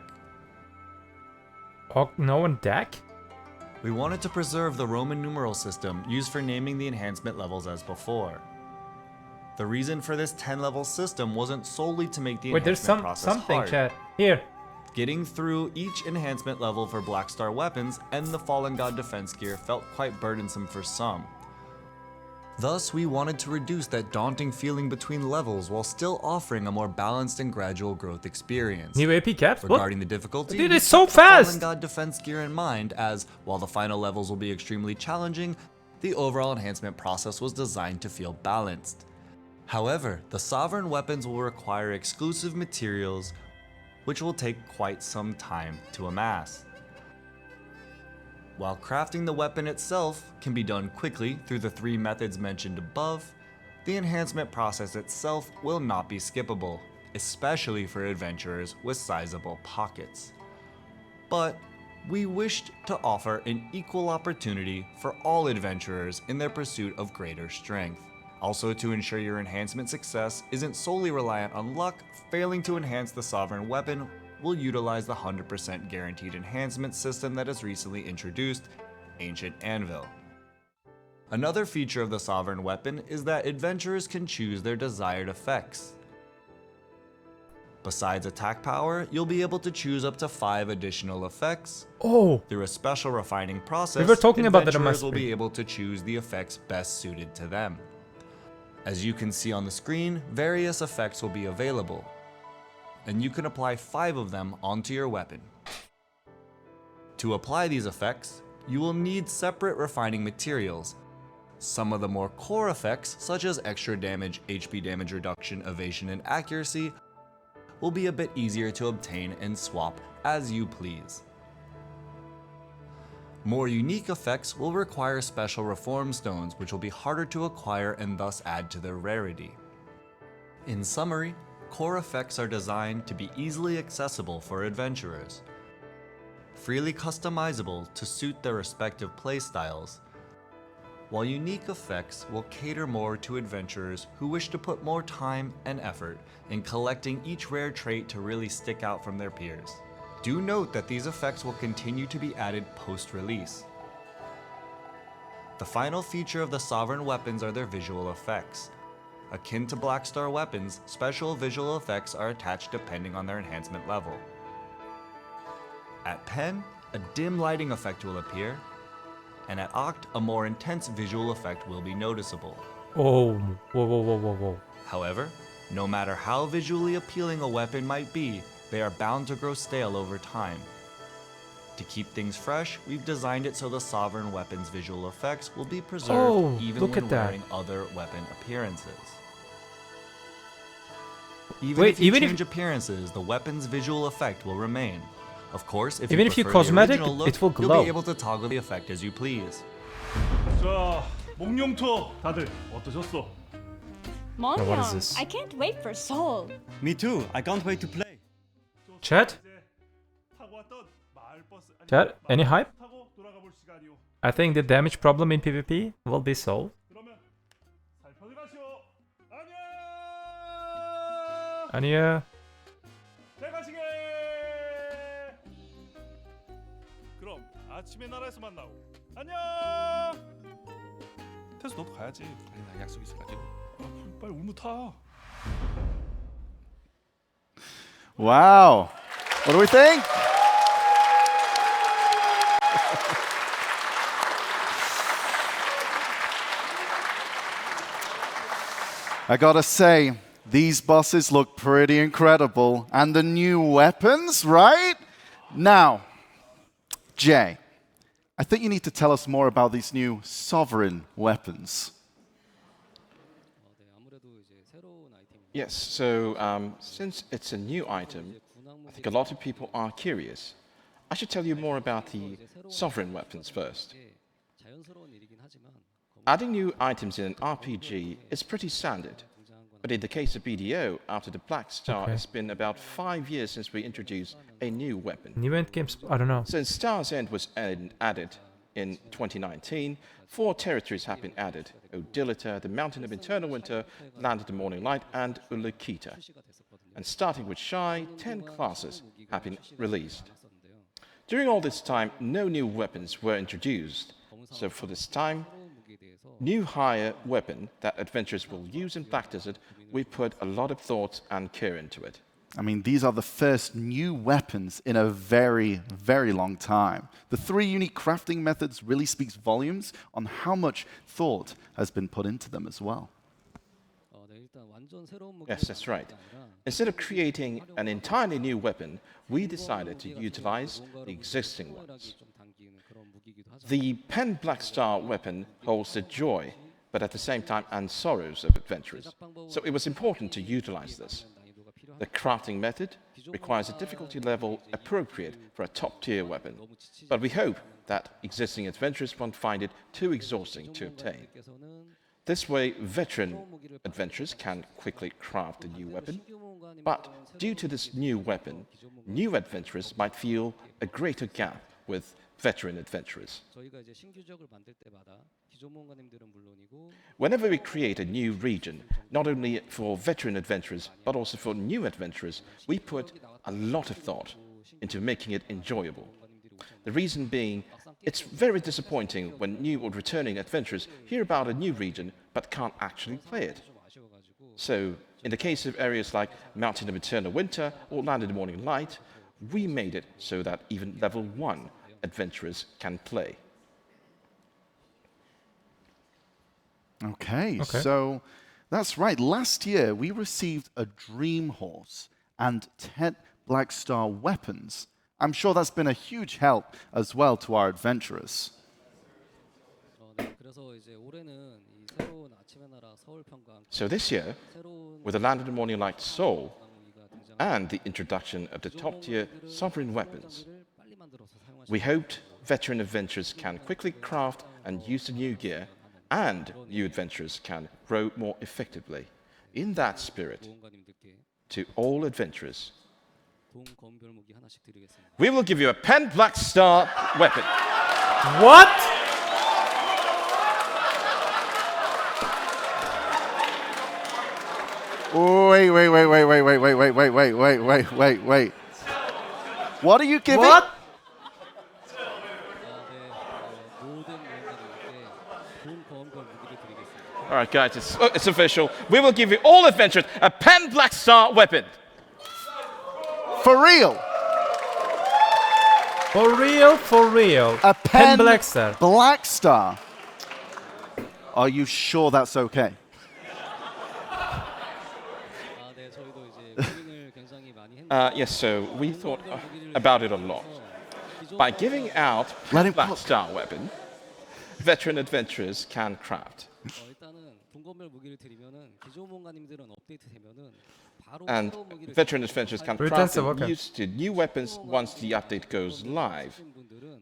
[SPEAKER 2] Oct, No, and Dek?
[SPEAKER 10] We wanted to preserve the Roman numeral system used for naming the enhancement levels as before. The reason for this 10-level system wasn't solely to make the enhancement process hard.
[SPEAKER 2] Chat. Here.
[SPEAKER 10] Getting through each enhancement level for Blackstar weapons and the Fallen God defense gear felt quite burdensome for some. Thus, we wanted to reduce that daunting feeling between levels while still offering a more balanced and gradual growth experience.
[SPEAKER 2] New AP caps?
[SPEAKER 10] Regarding
[SPEAKER 2] what?
[SPEAKER 10] the difficulty,
[SPEAKER 2] Dude,
[SPEAKER 10] we
[SPEAKER 2] it's so
[SPEAKER 10] kept the Fallen
[SPEAKER 2] fast!
[SPEAKER 10] God defense gear in mind, as while the final levels will be extremely challenging, the overall enhancement process was designed to feel balanced. However, the sovereign weapons will require exclusive materials, which will take quite some time to amass. While crafting the weapon itself can be done quickly through the 3 methods mentioned above, the enhancement process itself will not be skippable, especially for adventurers with sizable pockets. But we wished to offer an equal opportunity for all adventurers in their pursuit of greater strength. Also, to ensure your enhancement success isn't solely reliant on luck, failing to enhance the sovereign weapon will utilize the 100% guaranteed enhancement system that is recently introduced, Ancient Anvil. Another feature of the sovereign weapon is that adventurers can choose their desired effects. Besides attack power, you'll be able to choose up to 5 additional effects. Through a special refining process,
[SPEAKER 2] we were talking about that
[SPEAKER 10] adventurers will be able to choose the effects best suited to them. As you can see on the screen, various effects will be available, and you can apply 5 of them onto your weapon. To apply these effects, you will need separate refining materials. Some of the more core effects, such as extra damage, HP damage reduction, evasion, and accuracy, will be a bit easier to obtain and swap as you please. More unique effects will require special reform stones, which will be harder to acquire and thus add to their rarity. In summary, core effects are designed to be easily accessible for adventurers, freely customizable to suit their respective playstyles, while unique effects will cater more to adventurers who wish to put more time and effort in collecting each rare trait to really stick out from their peers. Do note that these effects will continue to be added post-release. The final feature of the sovereign weapons are their visual effects. Akin to Blackstar weapons, special visual effects are attached depending on their enhancement level. At Pen, a dim lighting effect will appear, and at Oct, a more intense visual effect will be noticeable.
[SPEAKER 2] Oh, whoa.
[SPEAKER 10] However, no matter how visually appealing a weapon might be, they are bound to grow stale over time. To keep things fresh, we've designed it so the sovereign weapon's visual effects will be preserved even when wearing other weapon appearances. Even if you change appearances, the weapon's visual effect will remain. Of course, if
[SPEAKER 2] even
[SPEAKER 10] you
[SPEAKER 2] if you
[SPEAKER 10] prefer
[SPEAKER 2] cosmetic,
[SPEAKER 10] the original look,
[SPEAKER 2] it will glow.
[SPEAKER 10] you'll be able to toggle the effect as you please.
[SPEAKER 9] 자, 몽룡 투어 다들 어떠셨어?
[SPEAKER 2] this?
[SPEAKER 14] I can't wait for Seoul.
[SPEAKER 12] Me too. I can't wait to play.
[SPEAKER 2] Chat? Chat, any hype? I think the damage problem in PvP will be solved. 아니야.
[SPEAKER 9] 그럼 아침에 나라에서 만나고 안녕. 태수 너도 가야지.
[SPEAKER 6] 아니 나 약속 있어가지고.
[SPEAKER 9] 빨리 울무 타.
[SPEAKER 1] Wow. What do we think? I gotta say, these bosses look pretty incredible. And the new weapons, right? Now, Jay, I think you need to tell us more about these new sovereign weapons.
[SPEAKER 4] Yes, so since it's a new item, I think a lot of people are curious. I should tell you more about the sovereign weapons first. Adding new items in an RPG is pretty standard, but in the case of BDO, after the Blackstar, it's been about 5 years since we introduced a new weapon.
[SPEAKER 2] New end games, I don't know.
[SPEAKER 4] Since Star's End was added in 2019, 4 territories have been added: Odilita, the Mountain of Eternal Winter, Land of the Morninglight, and Ulukita. And starting with Shy, 10 classes have been released. During all this time, no new weapons were introduced, so for this time, new higher weapon that adventurers will use in Black Desert, we put a lot of thought and care into it.
[SPEAKER 1] I mean, these are the first new weapons in a very, very long time. The 3 unique crafting methods really speaks volumes on how much thought has been put into them as well.
[SPEAKER 4] Yes, that's right. Instead of creating an entirely new weapon, we decided to utilize the existing ones. The Pen Blackstar weapon holds the joy, but at the same time and sorrows of adventurers. So it was important to utilize this. The crafting method requires a difficulty level appropriate for a top-tier weapon, but we hope that existing adventurers won't find it too exhausting to obtain. This way, veteran adventurers can quickly craft a new weapon, but due to this new weapon, new adventurers might feel a greater gap with veteran adventurers. Whenever we create a new region, not only for veteran adventurers, but also for new adventurers, we put a lot of thought into making it enjoyable. The reason being, it's very disappointing when new or returning adventurers hear about a new region but can't actually play it. So, in the case of areas like Mountain of Eternal Winter or Land of the Morninglight, we made it so that even level 1 adventurers can play.
[SPEAKER 1] Okay, so that's right. Last year, we received a Dream Horse and 10 Blackstar weapons. I'm sure that's been a huge help as well to our adventurers.
[SPEAKER 4] So this year, with the Land of the Morninglight Seoul and the introduction of the top-tier sovereign weapons, we hoped veteran adventurers can quickly craft and use the new gear, and new adventurers can grow more effectively. In that spirit, to all adventurers, we will give you a Pen Blackstar weapon.
[SPEAKER 2] What?
[SPEAKER 1] Wait. What are you giving?
[SPEAKER 2] What?
[SPEAKER 4] All right, guys, it's official. We will give you all adventurers a Pen Blackstar weapon.
[SPEAKER 1] For real?
[SPEAKER 2] For real, for real.
[SPEAKER 1] A Pen
[SPEAKER 2] Blackstar.
[SPEAKER 1] Blackstar. Are you sure that's okay?
[SPEAKER 4] Yes, so we thought about it a lot. By giving out Pen Blackstar weapon, veteran adventurers can craft. And veteran adventurers can craft and use the new weapons once the update goes live.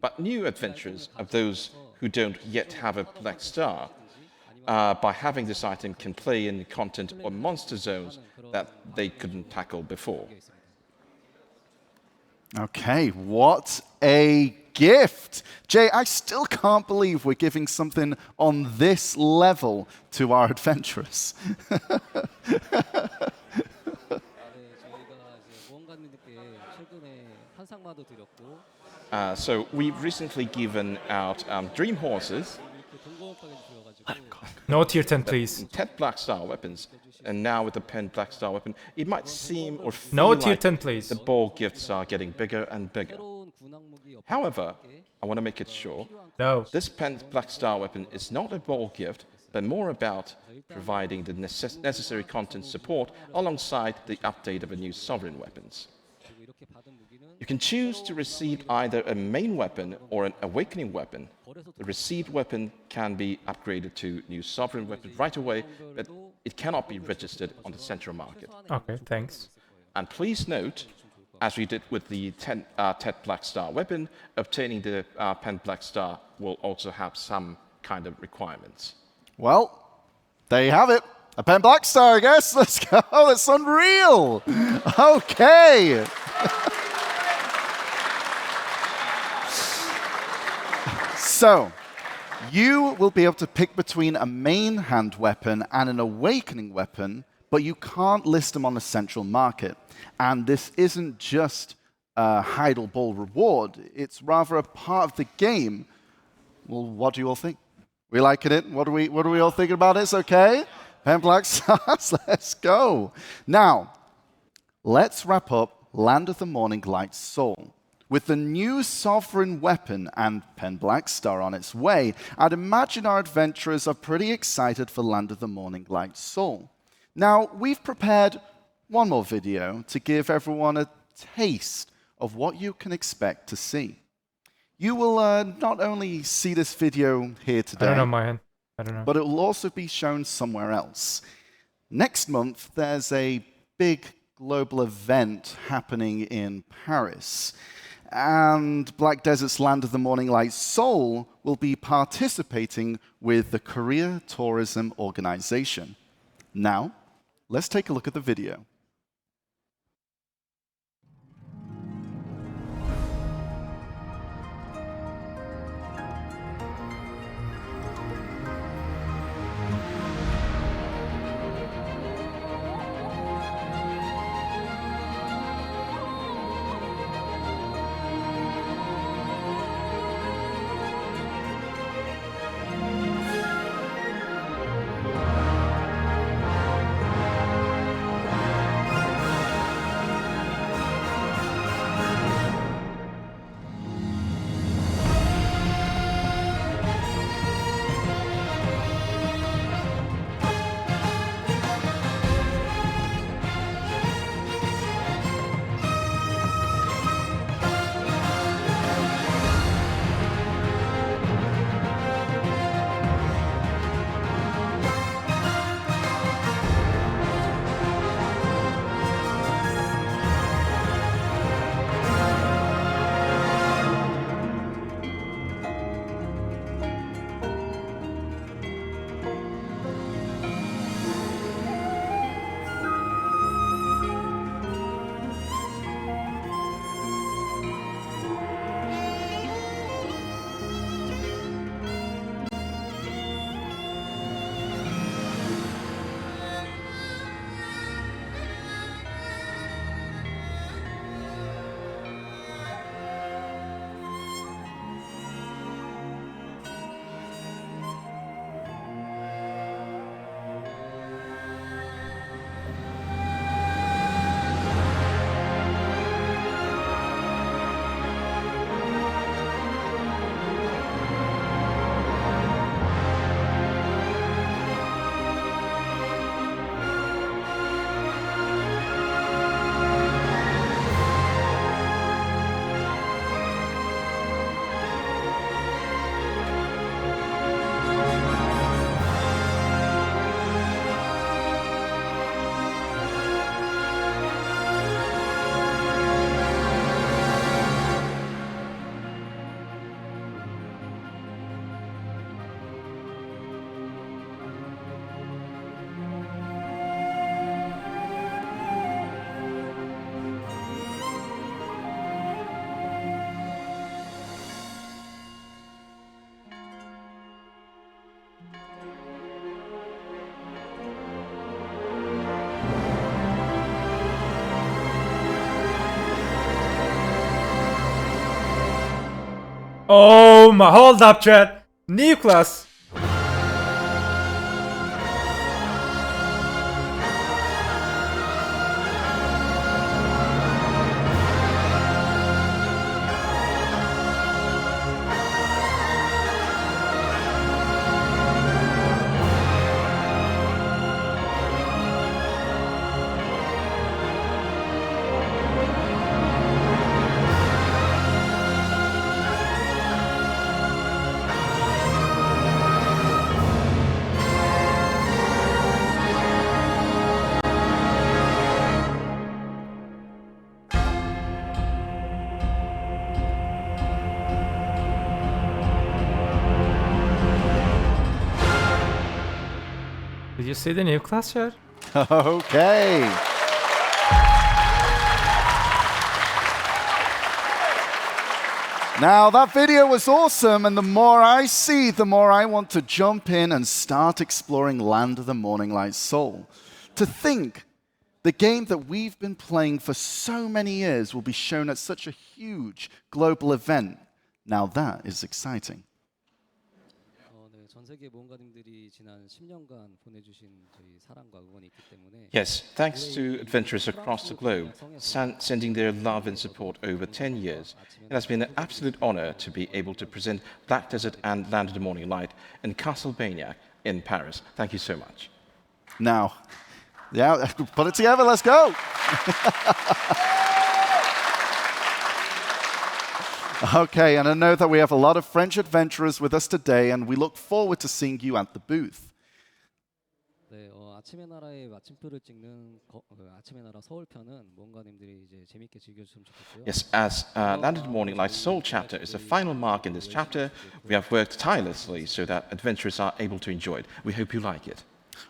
[SPEAKER 4] But new adventurers are those who don't yet have a Blackstar. By having this item, can play in content or monster zones that they couldn't tackle before.
[SPEAKER 1] Okay, what a gift! Jay, I still can't believe we're giving something on this level to our adventurers.
[SPEAKER 4] So we've recently given out Dream Horses.
[SPEAKER 2] No tier 10, please.
[SPEAKER 4] 10 Blackstar weapons. And now with the Pen Blackstar weapon, it might seem or feel
[SPEAKER 2] no tier
[SPEAKER 4] like
[SPEAKER 2] 10, please.
[SPEAKER 4] The ball gifts are getting bigger and bigger. However, I want to make it sure, this Pen Blackstar weapon is not a ball gift, but more about providing the necessary content support alongside the update of a new sovereign weapons. You can choose to receive either a main weapon or an awakening weapon. The received weapon can be upgraded to new sovereign weapon right away, but it cannot be registered on the central market.
[SPEAKER 2] Okay, thanks.
[SPEAKER 4] And please note, as we did with the 10 Blackstar weapon, obtaining the Pen Blackstar will also have some kind of requirements.
[SPEAKER 1] Well, there you have it. A Pen Blackstar, I guess. Let's go. That's unreal. Okay. So, you will be able to pick between a main hand weapon and an awakening weapon, but you can't list them on the central market. And this isn't just a Heidel Ball reward. It's rather a part of the game. Well, what do you all think? We liking it? What are we all thinking about it? It's okay? Pen Blackstars, let's go. Now, let's wrap up Land of the Morninglight Seoul. With the new sovereign weapon and Pen Blackstar on its way, I'd imagine our adventurers are pretty excited for Land of the Morninglight Seoul. Now, we've prepared one more video to give everyone a taste of what you can expect to see. You will not only see this video here today,
[SPEAKER 2] I don't know, Mayan. I don't know.
[SPEAKER 1] but it will also be shown somewhere else. Next month, there's a big global event happening in Paris. And Black Desert's Land of the Morninglight Seoul will be participating with the Korea Tourism Organization. Now, let's take a look at the video.
[SPEAKER 2] Oh my, hold up, chat. New class. Did you see the new class, chat?
[SPEAKER 1] Okay. Now, that video was awesome, and the more I see, the more I want to jump in and start exploring Land of the Morninglight Seoul. To think the game that we've been playing for so many years will be shown at such a huge global event. Now that is exciting.
[SPEAKER 4] Yes, thanks to adventurers across the globe sending their love and support over 10 years, it has been an absolute honor to be able to present Black Desert and Land of the Morninglight in Castle Bagnac in Paris. Thank you so much.
[SPEAKER 1] Now, yeah, put it together, let's go. Okay, and I know that we have a lot of French adventurers with us today, and we look forward to seeing you at the booth.
[SPEAKER 3] 아침의 나라의 마침표를 찍는 아침의 나라 서울 편은 모험가님들이 이제 재밌게 즐겨주시면 좋겠고요.
[SPEAKER 4] Yes, as Land of the Morninglight Seoul chapter is the final mark in this chapter, we have worked tirelessly so that adventurers are able to enjoy it. We hope you like it.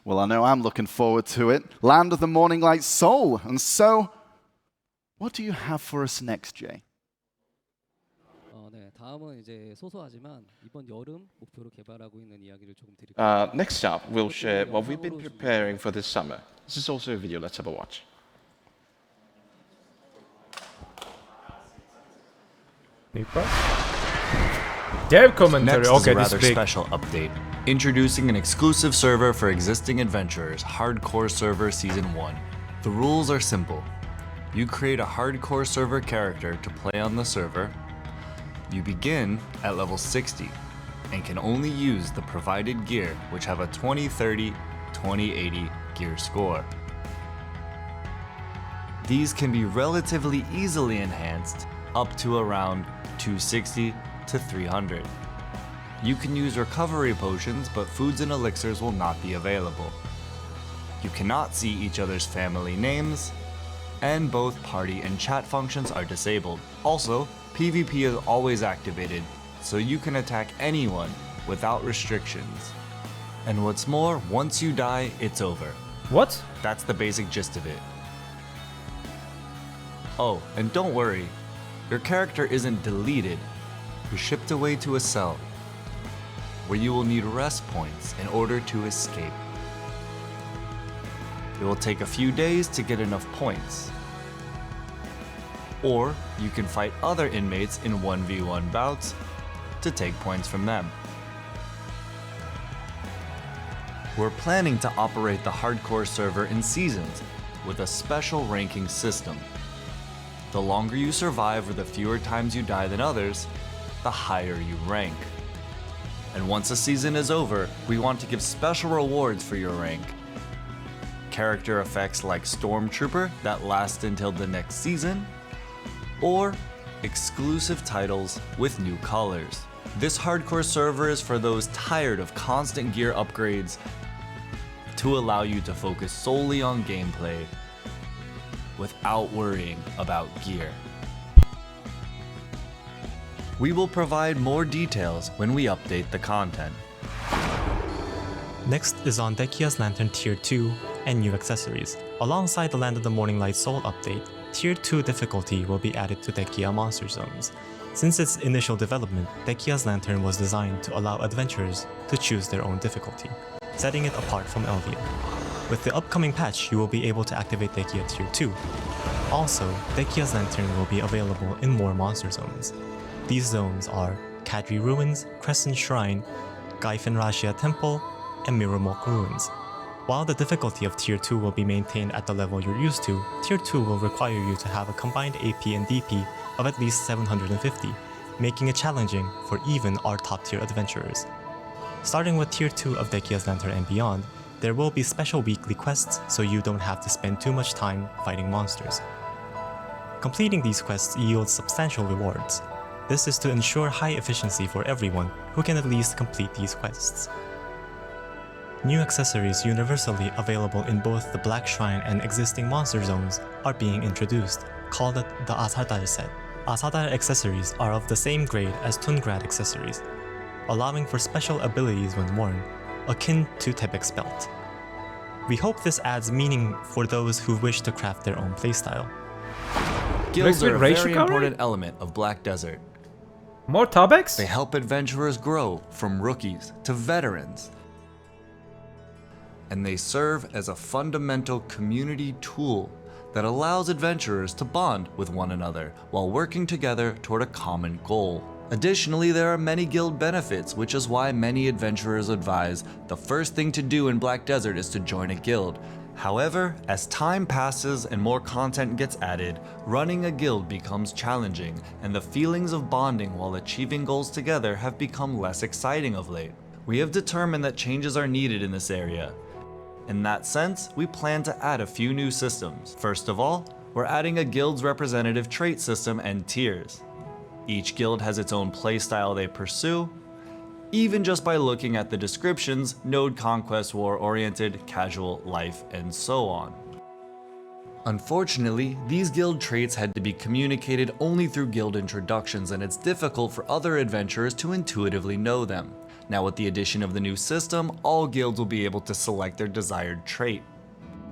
[SPEAKER 1] Well, I know I'm looking forward to it. Land of the Morninglight Seoul. And so, what do you have for us next, Jay?
[SPEAKER 3] 다음은 이제 소소하지만 이번 여름 목표로 개발하고 있는 이야기를 조금 드릴게요.
[SPEAKER 4] Next up, we'll share what we've been preparing for this summer. This is also a video. Let's have a watch.
[SPEAKER 2] Dev commentary.
[SPEAKER 10] Next
[SPEAKER 2] Okay,
[SPEAKER 10] is a
[SPEAKER 2] this
[SPEAKER 10] rather
[SPEAKER 2] big.
[SPEAKER 10] special update, introducing an exclusive server for existing adventurers, Hardcore Server Season 1. The rules are simple. You create a hardcore server character to play on the server. You begin at level 60 and can only use the provided gear, which have a 2030, 2080 gear score. These can be relatively easily enhanced up to around 260 to 300. You can use recovery potions, but foods and elixirs will not be available. You cannot see each other's family names, and both party and chat functions are disabled. Also, PvP is always activated, so you can attack anyone without restrictions. And what's more, once you die, it's over.
[SPEAKER 2] What?
[SPEAKER 10] That's the basic gist of it. Oh, and don't worry, your character isn't deleted. You're shipped away to a cell, where you will need rest points in order to escape. It will take a few days to get enough points. Or you can fight other inmates in 1v1 bouts to take points from them. We're planning to operate the hardcore server in seasons with a special ranking system. The longer you survive or the fewer times you die than others, the higher you rank. And once a season is over, we want to give special rewards for your rank. Character effects like Stormtrooper that last until the next season, or exclusive titles with new colors. This hardcore server is for those tired of constant gear upgrades to allow you to focus solely on gameplay without worrying about gear. We will provide more details when we update the content.
[SPEAKER 8] Next is on Dehkia's Lantern Tier 2 and new accessories. Alongside the Land of the Morninglight Soul update, Tier 2 difficulty will be added to Dehkia Monster Zones. Since its initial development, Dehkia's Lantern was designed to allow adventurers to choose their own difficulty, setting it apart from Elvia. With the upcoming patch, you will be able to activate Dehkia Tier 2. Also, Dehkia's Lantern will be available in more monster zones. These zones are Kadri Ruins, Crescent Shrine, Gaifen Temple, and Mirrormok Ruins. While the difficulty of Tier 2 will be maintained at the level you're used to, Tier 2 will require you to have a combined AP and DP of at least 750, making it challenging for even our top tier adventurers. Starting with Tier 2 of Dehkia's Lantern and beyond, there will be special weekly quests so you don't have to spend too much time fighting monsters. Completing these quests yields substantial rewards. This is to ensure high efficiency for everyone who can at least complete these quests. New accessories universally available in both the Black Shrine and existing monster zones are being introduced, called the Asadar set. Asadar accessories are of the same grade as Tungrad accessories, allowing for special abilities when worn, akin to Taebeak's belt. We hope this adds meaning for those who wish to craft their own playstyle.
[SPEAKER 10] Guilds are a very important element of Black Desert.
[SPEAKER 2] More Taebeaks?
[SPEAKER 10] They help adventurers grow from rookies to veterans. And they serve as a fundamental community tool that allows adventurers to bond with one another while working together toward a common goal. Additionally, there are many guild benefits, which is why many adventurers advise the first thing to do in Black Desert is to join a guild. However, as time passes and more content gets added, running a guild becomes challenging, and the feelings of bonding while achieving goals together have become less exciting of late. We have determined that changes are needed in this area. In that sense, we plan to add a few new systems. First of all, we're adding a guild's representative trait system and tiers. Each guild has its own playstyle they pursue. Even just by looking at the descriptions, node conquest, war-oriented, casual, life, and so on. Unfortunately, these guild traits had to be communicated only through guild introductions, and it's difficult for other adventurers to intuitively know them. Now with the addition of the new system, all guilds will be able to select their desired trait.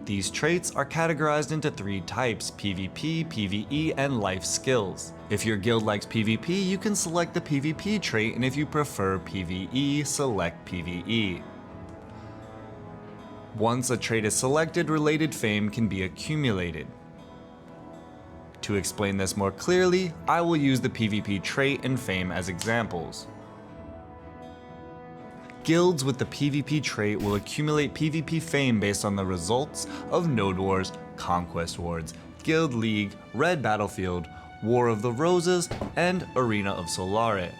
[SPEAKER 10] These traits are categorized into 3 types: PvP, PvE, and life skills. If your guild likes PvP, you can select the PvP trait, and if you prefer PvE, select PvE. Once a trait is selected, related fame can be accumulated. To explain this more clearly, I will use the PvP trait and fame as examples. Guilds with the PvP trait will accumulate PvP fame based on the results of Node Wars, Conquest Wars, Guild League, Red Battlefield, War of the Roses, and Arena of Solare.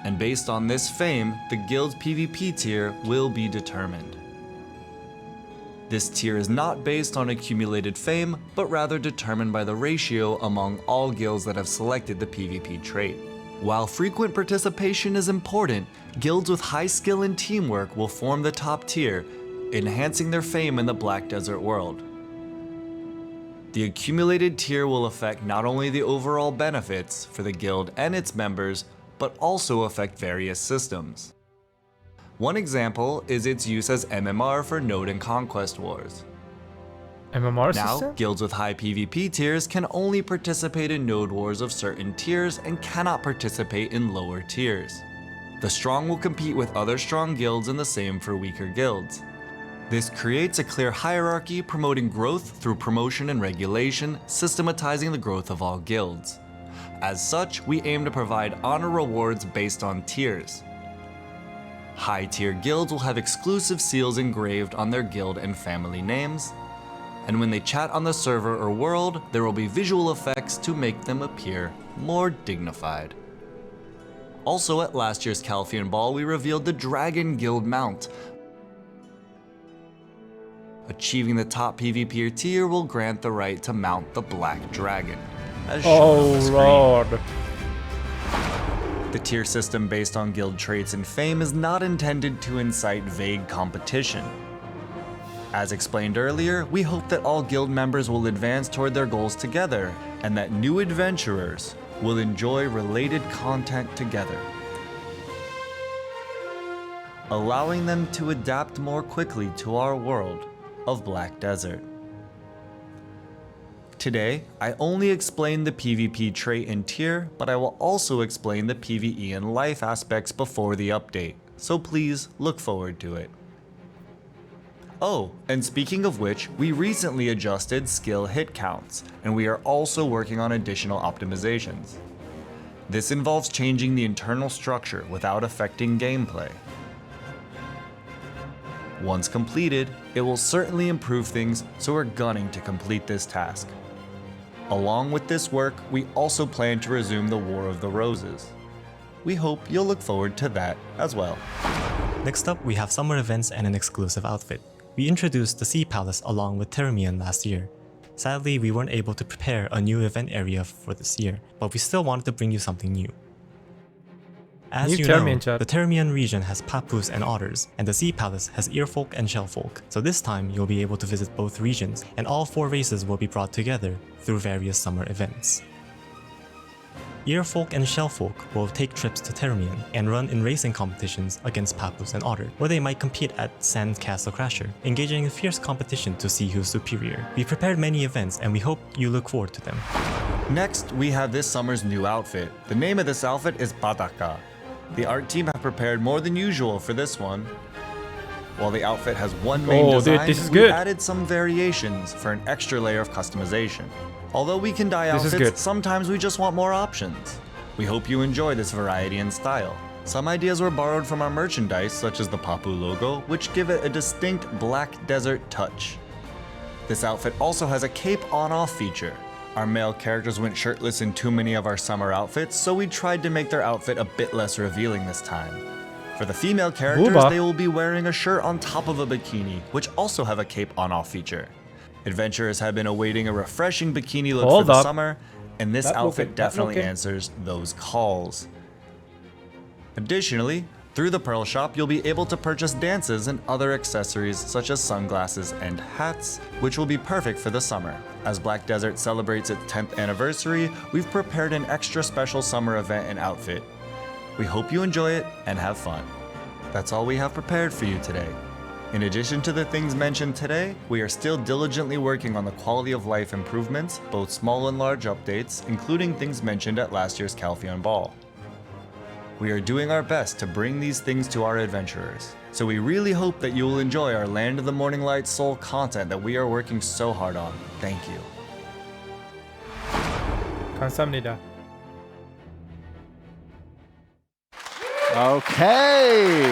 [SPEAKER 10] And based on this fame, the guild's PvP tier will be determined. This tier is not based on accumulated fame, but rather determined by the ratio among all guilds that have selected the PvP trait. While frequent participation is important, guilds with high skill and teamwork will form the top tier, enhancing their fame in the Black Desert world. The accumulated tier will affect not only the overall benefits for the guild and its members, but also affect various systems. One example is its use as MMR for Node and Conquest Wars.
[SPEAKER 2] MMR
[SPEAKER 10] now,
[SPEAKER 2] system?
[SPEAKER 10] Guilds with high PvP tiers can only participate in Node Wars of certain tiers and cannot participate in lower tiers. The strong will compete with other strong guilds and the same for weaker guilds. This creates a clear hierarchy, promoting growth through promotion and regulation, systematizing the growth of all guilds. As such, we aim to provide honor rewards based on tiers. High-tier guilds will have exclusive seals engraved on their guild and family names, and when they chat on the server or world, there will be visual effects to make them appear more dignified. Also at last year's Calphian Ball, we revealed the Dragon Guild mount. Achieving the top PvP tier will grant the right to mount the Black Dragon, as shown on the screen.
[SPEAKER 2] Lord.
[SPEAKER 10] The tier system based on guild traits and fame is not intended to incite vague competition. As explained earlier, we hope that all guild members will advance toward their goals together, and that new adventurers will enjoy related content together, allowing them to adapt more quickly to our world of Black Desert. Today, I only explained the PvP trait and tier, but I will also explain the PvE and life aspects before the update, so please look forward to it. Oh, and speaking of which, we recently adjusted skill hit counts, and we are also working on additional optimizations. This involves changing the internal structure without affecting gameplay. Once completed, it will certainly improve things, so we're gunning to complete this task. Along with this work, we also plan to resume the War of the Roses. We hope you'll look forward to that as well.
[SPEAKER 8] Next up, we have summer events and an exclusive outfit. We introduced the Sea Palace along with Termian last year. Sadly, we weren't able to prepare a new event area for this year, but we still wanted to bring you something new. As you know, the Termian region has Papus and Otters, and the Sea Palace has Earfolk and Shellfolk, so this time you'll be able to visit both regions, and all 4 races will be brought together through various summer events. Earfolk and Shellfolk will take trips to Termian and run in racing competitions against Papus and Otter, or they might compete at Sandcastle Crasher, engaging in fierce competition to see who's superior. We prepared many events and we hope you look forward to them.
[SPEAKER 10] Next, we have this summer's new outfit. The name of this outfit is Badakka. The art team have prepared more than usual for this one. While the outfit has one main design, we added some variations for an extra layer of customization. Although we can dye outfits, sometimes we just want more options. We hope you enjoy this variety and style. Some ideas were borrowed from our merchandise, such as the Papu logo, which give it a distinct black desert touch. This outfit also has a cape on-off feature. Our male characters went shirtless in too many of our summer outfits, so we tried to make their outfit a bit less revealing this time. For the female characters,
[SPEAKER 2] Booba.
[SPEAKER 10] they will be wearing a shirt on top of a bikini, which also have a cape on-off feature. Adventurers have been awaiting a refreshing bikini look for the summer, and this outfit definitely answers those calls. Additionally, through the Pearl Shop, you'll be able to purchase dances and other accessories such as sunglasses and hats, which will be perfect for the summer. As Black Desert celebrates its 10th anniversary, we've prepared an extra special summer event and outfit. We hope you enjoy it and have fun. That's all we have prepared for you today. In addition to the things mentioned today, we are still diligently working on the quality of life improvements, both small and large updates, including things mentioned at last year's Calpheon Ball. We are doing our best to bring these things to our adventurers, so we really hope that you will enjoy our Land of the Morninglight Seoul content that we are working so hard on. Thank you.
[SPEAKER 2] 감사합니다.
[SPEAKER 1] Okay.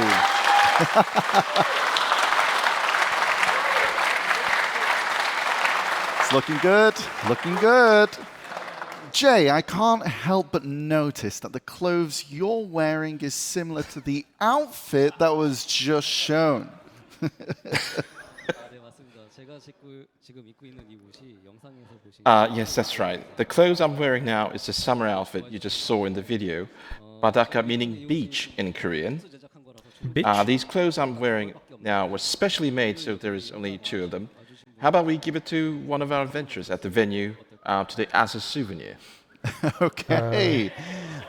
[SPEAKER 1] It's looking good, looking good. Jay, I can't help but notice that the clothes you're wearing is similar to the outfit that was just shown.
[SPEAKER 4] Yes, that's right. The clothes I'm wearing now is the summer outfit you just saw in the video. Badakka meaning beach in Korean. These clothes I'm wearing now were specially made, so there is only 2 of them. How about we give it to one of our adventurers at the venue today as a souvenir?
[SPEAKER 1] Okay.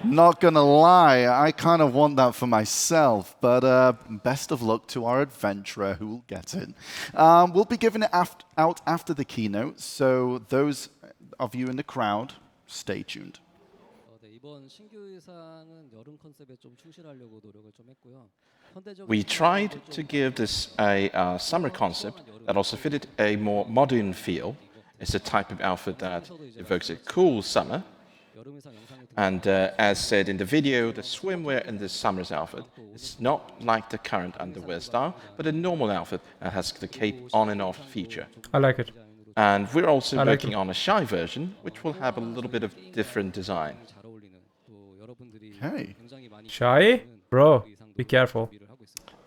[SPEAKER 1] Not gonna lie, I kind of want that for myself, but best of luck to our adventurer who will get it. We'll be giving it out after the keynote, so those of you in the crowd, stay tuned.
[SPEAKER 4] We tried to give this a summer concept that also fitted a more modern feel. It's a type of outfit that evokes a cool summer. And as said in the video, the swimwear in this summer's outfit is not like the current underwear style, but a normal outfit that has the cape on and off feature.
[SPEAKER 2] I like it.
[SPEAKER 4] And we're also working on a shy version, which will have a little bit of different design.
[SPEAKER 1] Hey.
[SPEAKER 2] Shy? Bro, be careful.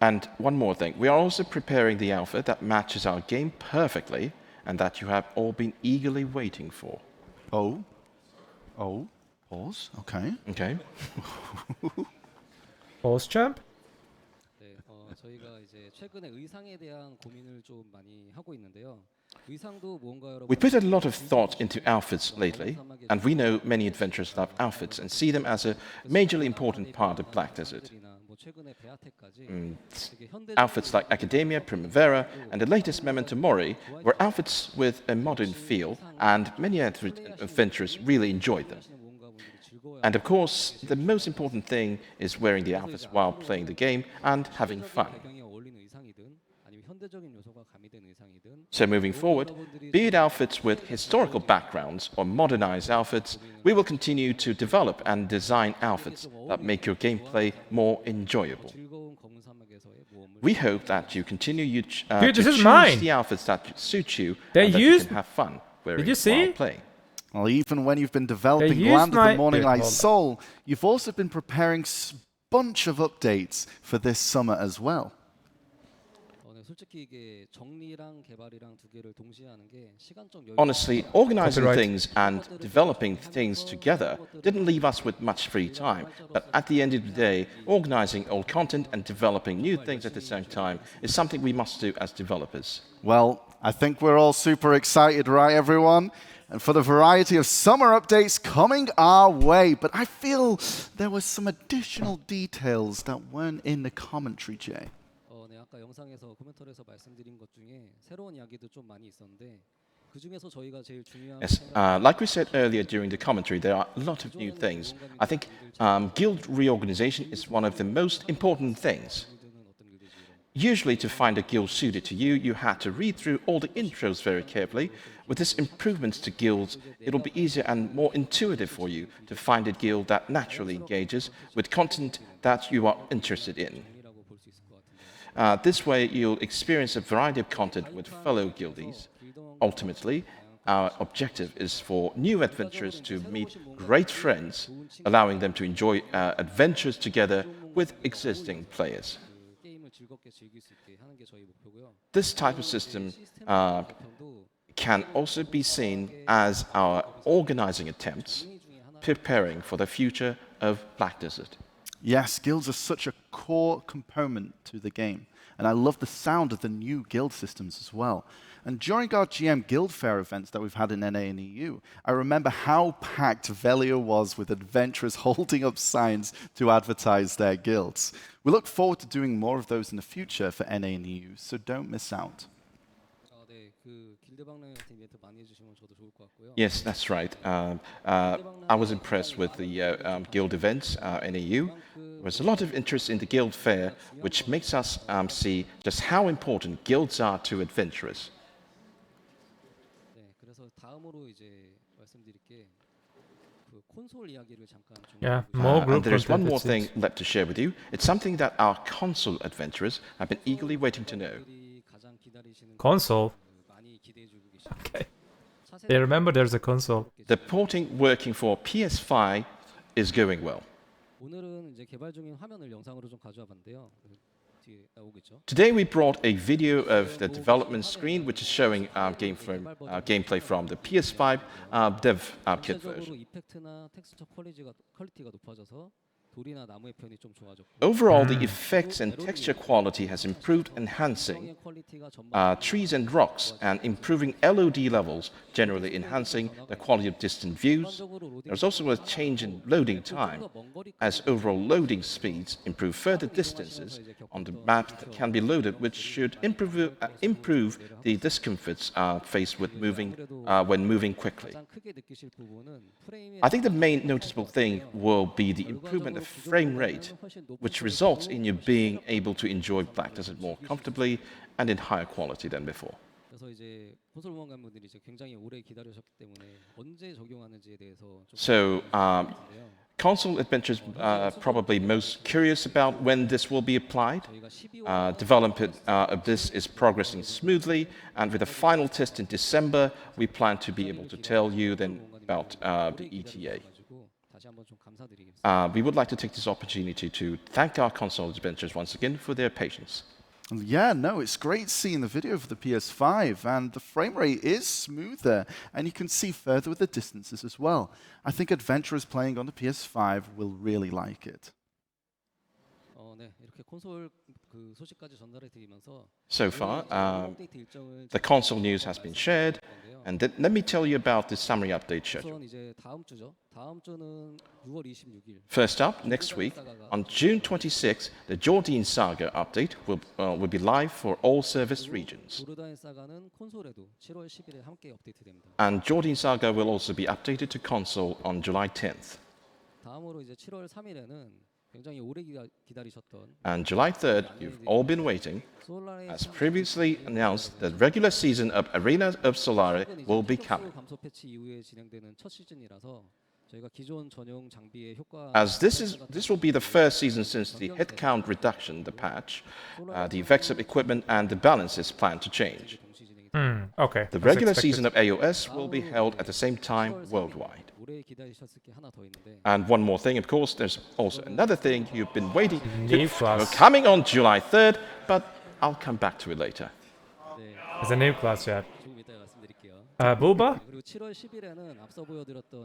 [SPEAKER 4] And one more thing, we are also preparing the outfit that matches our game perfectly and that you have all been eagerly waiting for.
[SPEAKER 1] Oh. Pause. Okay.
[SPEAKER 4] Okay.
[SPEAKER 2] Pause, champ?
[SPEAKER 4] We put a lot of thought into outfits lately, and we know many adventurers love outfits and see them as a majorly important part of Black Desert. Outfits like Academia, Primavera, and the latest Memento Mori were outfits with a modern feel, and many adventurers really enjoyed them. And of course, the most important thing is wearing the outfits while playing the game and having fun. So moving forward, be it outfits with historical backgrounds or modernized outfits, we will continue to develop and design outfits that make your gameplay more enjoyable. We hope that you continue to choose the outfits that suit you and that you can have fun wearing while playing.
[SPEAKER 1] Well, even when you've been developing Land of the Morninglight Seoul, you've also been preparing a bunch of updates for this summer as well.
[SPEAKER 4] Honestly, organizing things and developing things together didn't leave us with much free time. But at the end of the day, organizing old content and developing new things at the same time is something we must do as developers.
[SPEAKER 1] Well, I think we're all super excited, right, everyone? And for the variety of summer updates coming our way. But I feel there were some additional details that weren't in the commentary, Jay.
[SPEAKER 4] Yes, like we said earlier during the commentary, there are a lot of new things. I think guild reorganization is one of the most important things. Usually, to find a guild suited to you, you had to read through all the intros very carefully. With this improvements to guilds, it'll be easier and more intuitive for you to find a guild that naturally engages with content that you are interested in. This way, you'll experience a variety of content with fellow guildies. Ultimately, our objective is for new adventurers to meet great friends, allowing them to enjoy adventures together with existing players. This type of system can also be seen as our organizing attempts, preparing for the future of Black Desert.
[SPEAKER 1] Yes, guilds are such a core component to the game, and I love the sound of the new guild systems as well. And during our GM Guild Fair events that we've had in NA and EU, I remember how packed Velia was with adventurers holding up signs to advertise their guilds. We look forward to doing more of those in the future for NA and EU, so don't miss out.
[SPEAKER 4] Yes, that's right. I was impressed with the guild events in EU. There's a lot of interest in the guild fair, which makes us see just how important guilds are to adventurers.
[SPEAKER 2] Yeah, more group
[SPEAKER 4] and there is one more
[SPEAKER 2] content,
[SPEAKER 4] thing left to share with you. It's something that our console adventurers have been eagerly waiting to know.
[SPEAKER 2] Console? Okay. Yeah, remember there's a console.
[SPEAKER 4] The porting working for PS5 is going well. Today we brought a video of the development screen, which is showing gameplay from the PS5 dev kit version. Overall, the effects and texture quality has improved, enhancing trees and rocks and improving LOD levels, generally enhancing the quality of distant views. There's also a change in loading time, as overall loading speeds improve further distances on the map that can be loaded, which should improve the discomforts faced with when moving quickly. I think the main noticeable thing will be the improvement of frame rate, which results in you being able to enjoy Black Desert more comfortably and in higher quality than before. So, console adventurers are probably most curious about when this will be applied. Development of this is progressing smoothly, and with a final test in December, we plan to be able to tell you then about the ETA. We would like to take this opportunity to thank our console adventurers once again for their patience.
[SPEAKER 1] Yeah, no, it's great seeing the video for the PS5, and the frame rate is smoother, and you can see further with the distances as well. I think adventurers playing on the PS5 will really like it.
[SPEAKER 4] So far, the console news has been shared, and let me tell you about the summary update schedule. First up, next week, on June 26th, the Jordan Saga update will be live for all service regions. And Jordan Saga will also be updated to console on July 10th. And July 3rd, you've all been waiting. As previously announced, the regular season of Arena of Solare will be coming. As this will be the first season since the headcount reduction, the patch, the effects of equipment and the balance is planned to change.
[SPEAKER 2] Okay.
[SPEAKER 4] The regular season of AOS will be held at the same time worldwide. And one more thing, of course, there's also another thing you've been waiting for, coming on July 3rd, but I'll come back to it later.
[SPEAKER 2] There's a new class yet. Booba?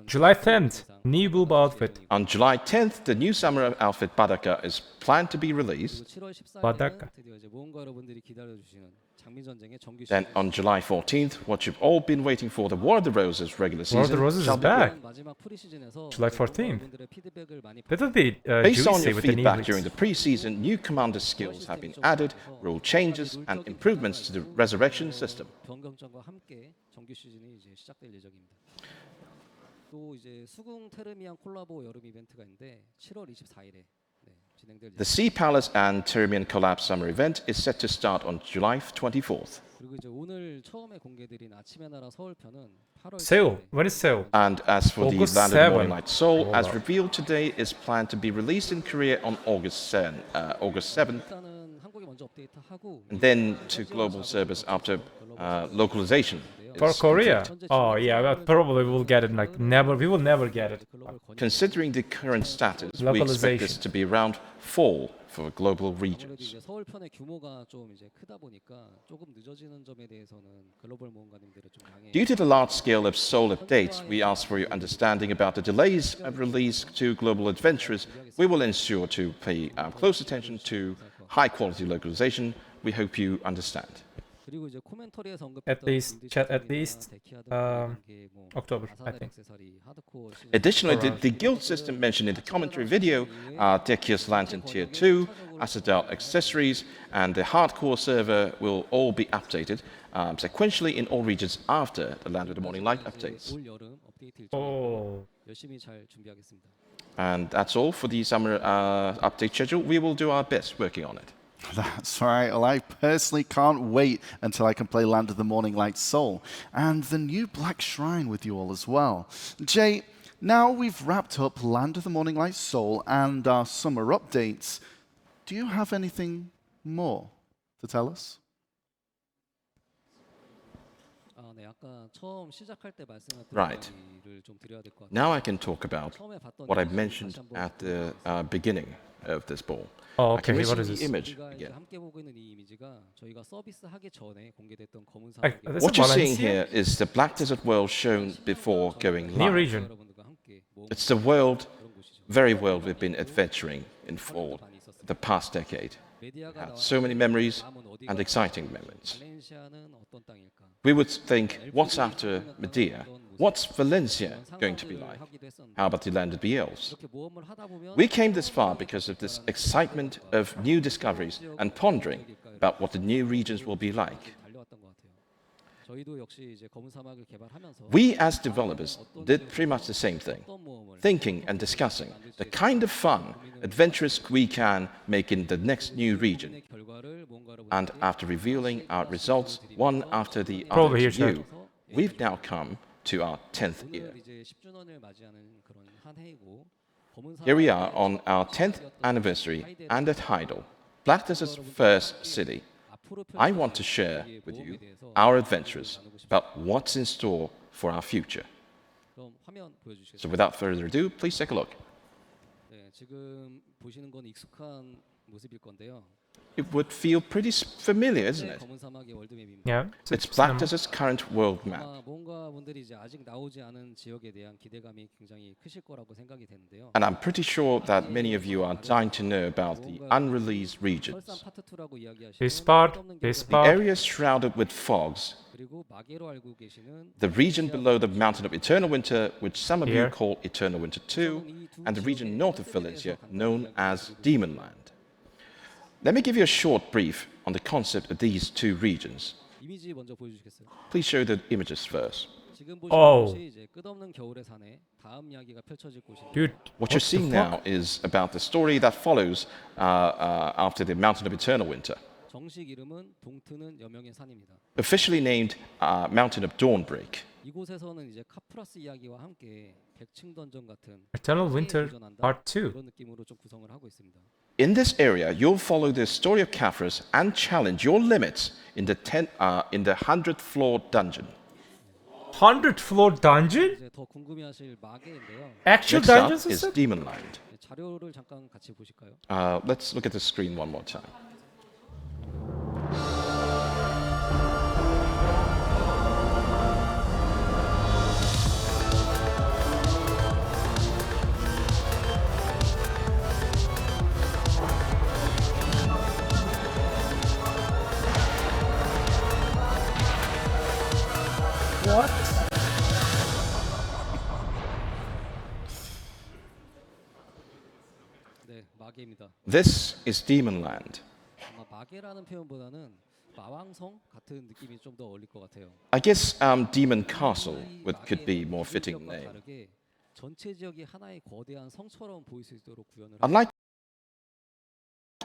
[SPEAKER 2] July 10th, new Booba outfit.
[SPEAKER 4] On July 10th, the new summer outfit Badakka is planned to be released.
[SPEAKER 2] Badakka.
[SPEAKER 4] Then on July 14th, what you've all been waiting for, the War of the Roses regular season.
[SPEAKER 2] War of the Roses is back. July 14th. That would be
[SPEAKER 4] Based on your
[SPEAKER 2] with
[SPEAKER 4] feedback
[SPEAKER 2] the
[SPEAKER 4] during the pre-season, new commander skills have been added, rule changes, and improvements to the resurrection system. The Sea Palace and Termian Collapse Summer event is set to start on July 24th.
[SPEAKER 3] 그리고 이제 오늘 처음에 공개드린 아침의 나라 서울 편은 8월
[SPEAKER 2] Seoul. When is Seoul?
[SPEAKER 4] And as for
[SPEAKER 2] August
[SPEAKER 4] the Land of
[SPEAKER 2] 7.
[SPEAKER 4] Morninglight Seoul,
[SPEAKER 2] Oh,
[SPEAKER 4] as
[SPEAKER 2] wow.
[SPEAKER 4] revealed today, is planned to be released in Korea on August 7th,
[SPEAKER 3] 일단은 한국에 먼저 업데이트하고
[SPEAKER 4] and then to global service after localization.
[SPEAKER 2] For
[SPEAKER 4] is
[SPEAKER 2] Korea?
[SPEAKER 4] complete.
[SPEAKER 2] Oh yeah, well, probably we'll get it. Like never, we will never get it.
[SPEAKER 4] Considering the current status, we expect this to be around fall for global
[SPEAKER 3] 아무래도
[SPEAKER 4] regions.
[SPEAKER 3] 이제 서울 편의 규모가 좀 이제 크다 보니까 조금 늦어지는 점에 대해서는 글로벌 모험가님들의 좀 양해.
[SPEAKER 4] Due to the large scale of Seoul updates, we ask for your understanding about the delays of release to global adventurers. We will ensure to pay close attention to high quality localization. We hope you understand.
[SPEAKER 3] 그리고 이제 코멘터리에서
[SPEAKER 2] At least, chat at least October, I think.
[SPEAKER 4] Additionally, the guild system mentioned in the commentary video are Dehkia's Lantern Tier 2, Accident accessories, and the hardcore server will all be updated sequentially in all regions after the Land of the Morninglight updates.
[SPEAKER 3] 올 여름 업데이트 일정
[SPEAKER 2] Oh.
[SPEAKER 3] 열심히 잘 준비하겠습니다.
[SPEAKER 4] And that's all for the summer update schedule. We will do our best working on it.
[SPEAKER 1] That's right. Well, I personally can't wait until I can play Land of the Morninglight Seoul and the new Black Shrine with you all as well. Jay, now we've wrapped up Land of the Morninglight Seoul and our summer updates. Do you have anything more to tell us?
[SPEAKER 3] 네, 아까 처음 시작할 때 말씀드린
[SPEAKER 4] Right.
[SPEAKER 3] 얘기를 좀 드려야 될 것 같아요.
[SPEAKER 4] Now I can talk about what I mentioned at the beginning of this ball.
[SPEAKER 2] Oh,
[SPEAKER 4] I can
[SPEAKER 2] okay.
[SPEAKER 4] we
[SPEAKER 2] What
[SPEAKER 4] see
[SPEAKER 2] is
[SPEAKER 4] the
[SPEAKER 2] this?
[SPEAKER 4] image
[SPEAKER 3] 우리가 이제
[SPEAKER 4] again.
[SPEAKER 3] 함께 보고 있는 이 이미지가 저희가 서비스하기 전에 공개됐던 검은
[SPEAKER 2] Like,
[SPEAKER 3] 사막의
[SPEAKER 2] this
[SPEAKER 4] What
[SPEAKER 2] is
[SPEAKER 4] you're seeing
[SPEAKER 2] Valencia?
[SPEAKER 4] here is the Black Desert world shown before going
[SPEAKER 2] New
[SPEAKER 4] live.
[SPEAKER 2] region.
[SPEAKER 3] 여러분들과 함께 모험
[SPEAKER 4] It's the world,
[SPEAKER 3] 그런 곳이죠.
[SPEAKER 4] very world we've been adventuring in for the past decade.
[SPEAKER 3] 메디아가
[SPEAKER 4] Had so many memories
[SPEAKER 3] 남은 어디가
[SPEAKER 4] and exciting moments.
[SPEAKER 3] 발렌시아는 어떤 땅일까?
[SPEAKER 4] We would think, what's after Medea? What's Valencia going to be like? How about the land of the elves?
[SPEAKER 3] 이렇게 모험을 하다 보면
[SPEAKER 4] We came this far because of this excitement of new discoveries and pondering about what the new regions will be like.
[SPEAKER 3] 달려왔던 것 같아요. 저희도 역시 이제 검은 사막을 개발하면서
[SPEAKER 4] We as developers did pretty much the same thing, thinking and discussing the kind of fun, adventurous we can make in the next new region.
[SPEAKER 3] 결과를 뭔가를
[SPEAKER 4] And after revealing our results one after the
[SPEAKER 2] Probably
[SPEAKER 4] other
[SPEAKER 2] here,
[SPEAKER 4] to you, we've now come to our 10th year.
[SPEAKER 3] 오늘 이제 10주년을 맞이하는 그런 한 해이고 검은
[SPEAKER 4] Here we
[SPEAKER 3] 사막의
[SPEAKER 4] are on our 10th anniversary and at Heidel, Black Desert's first city. I want to share with you, our adventures, about what's in store for our future.
[SPEAKER 3] 그럼 화면 보여주시겠어요?
[SPEAKER 4] So without further ado, please take a look.
[SPEAKER 3] 네, 지금 보시는 건 익숙한 모습일 건데요.
[SPEAKER 4] It would feel pretty familiar, isn't it?
[SPEAKER 3] 검은 사막의 월드맵입니다.
[SPEAKER 2] Yeah.
[SPEAKER 4] It's Black Desert's current world map.
[SPEAKER 3] 아마 뭔가 분들이 이제 아직 나오지 않은 지역에 대한 기대감이 굉장히 크실 거라고 생각이 되는데요.
[SPEAKER 4] And I'm pretty sure that many of you are dying to know about the unreleased regions.
[SPEAKER 3] 설산 파트 2라고 이야기하시는
[SPEAKER 2] This part, this
[SPEAKER 4] The
[SPEAKER 2] part.
[SPEAKER 4] area shrouded with fogs,
[SPEAKER 3] 그리고 마계로 알고 계시는
[SPEAKER 4] the region below the mountain of Eternal Winter, which some of you
[SPEAKER 2] Here.
[SPEAKER 4] call Eternal Winter 2, and the region north of Valencia, known as Demonland. Let me give you a short brief on the concept of these two regions.
[SPEAKER 3] 이미지 먼저 보여주시겠어요?
[SPEAKER 4] Please show the images first.
[SPEAKER 3] 지금 보시는
[SPEAKER 2] Oh.
[SPEAKER 3] 곳이 이제 끝없는 겨울의 산에 다음 이야기가 펼쳐질 곳입니다.
[SPEAKER 2] Dude,
[SPEAKER 4] What you're seeing now is about the story that follows after the mountain of Eternal Winter,
[SPEAKER 3] 정식 이름은 동트는 여명의 산입니다.
[SPEAKER 4] officially named Mountain of Dawnbreak.
[SPEAKER 3] 이곳에서는 이제 카프라스 이야기와 함께 백층 던전 같은
[SPEAKER 2] Eternal Winter
[SPEAKER 3] 도전한다,
[SPEAKER 2] Part 2.
[SPEAKER 3] 그런 느낌으로 좀 구성을 하고 있습니다.
[SPEAKER 4] In this area, you'll follow the story of Caphras and challenge your limits in the 100th floor dungeon.
[SPEAKER 2] 100th floor dungeon?
[SPEAKER 3] 이제 더 궁금해하실 마계인데요.
[SPEAKER 2] Actual
[SPEAKER 4] Next up
[SPEAKER 2] dungeons
[SPEAKER 4] is
[SPEAKER 2] system?
[SPEAKER 4] Demonland.
[SPEAKER 3] 네, 자료를 잠깐 같이 보실까요?
[SPEAKER 4] Let's look at the screen one more time.
[SPEAKER 2] What?
[SPEAKER 3] 네, 마계입니다.
[SPEAKER 4] This is Demonland.
[SPEAKER 3] 아마 마계라는 표현보다는 마왕성 같은 느낌이 좀 더 어울릴 것 같아요.
[SPEAKER 4] I guess Demon Castle could be more fitting
[SPEAKER 3] 지역과
[SPEAKER 4] name.
[SPEAKER 3] 다르게 전체 지역이 하나의 거대한 성처럼 보일 수 있도록 구현을
[SPEAKER 4] I'd like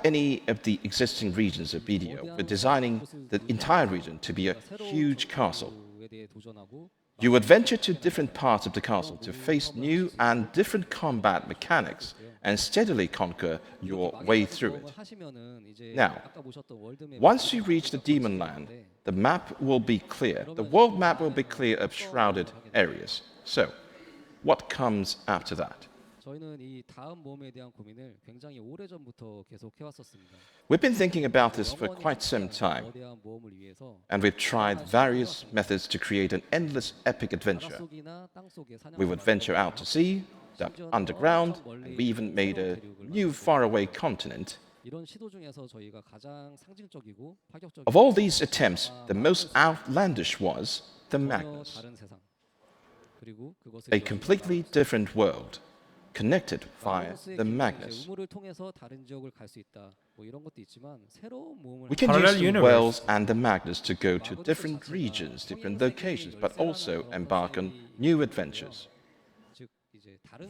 [SPEAKER 4] any of the existing regions of BDO, we're designing the entire region to be a huge castle. You adventure to different parts of the castle to face new and different combat mechanics and steadily conquer your way through it. Now, once you reach the Demon Land, the map will be clear. The world map will be clear of shrouded areas. So, what comes after that? We've been thinking about this for quite some time, and we've tried various methods to create an endless epic adventure. We would venture out to sea, dug underground, and we even made a new faraway continent. Of all these attempts, the most outlandish was the Magnus. A completely different world, connected via the Magnus. We can use the wells and the Magnus to go to different regions, different locations, but also embark on new adventures.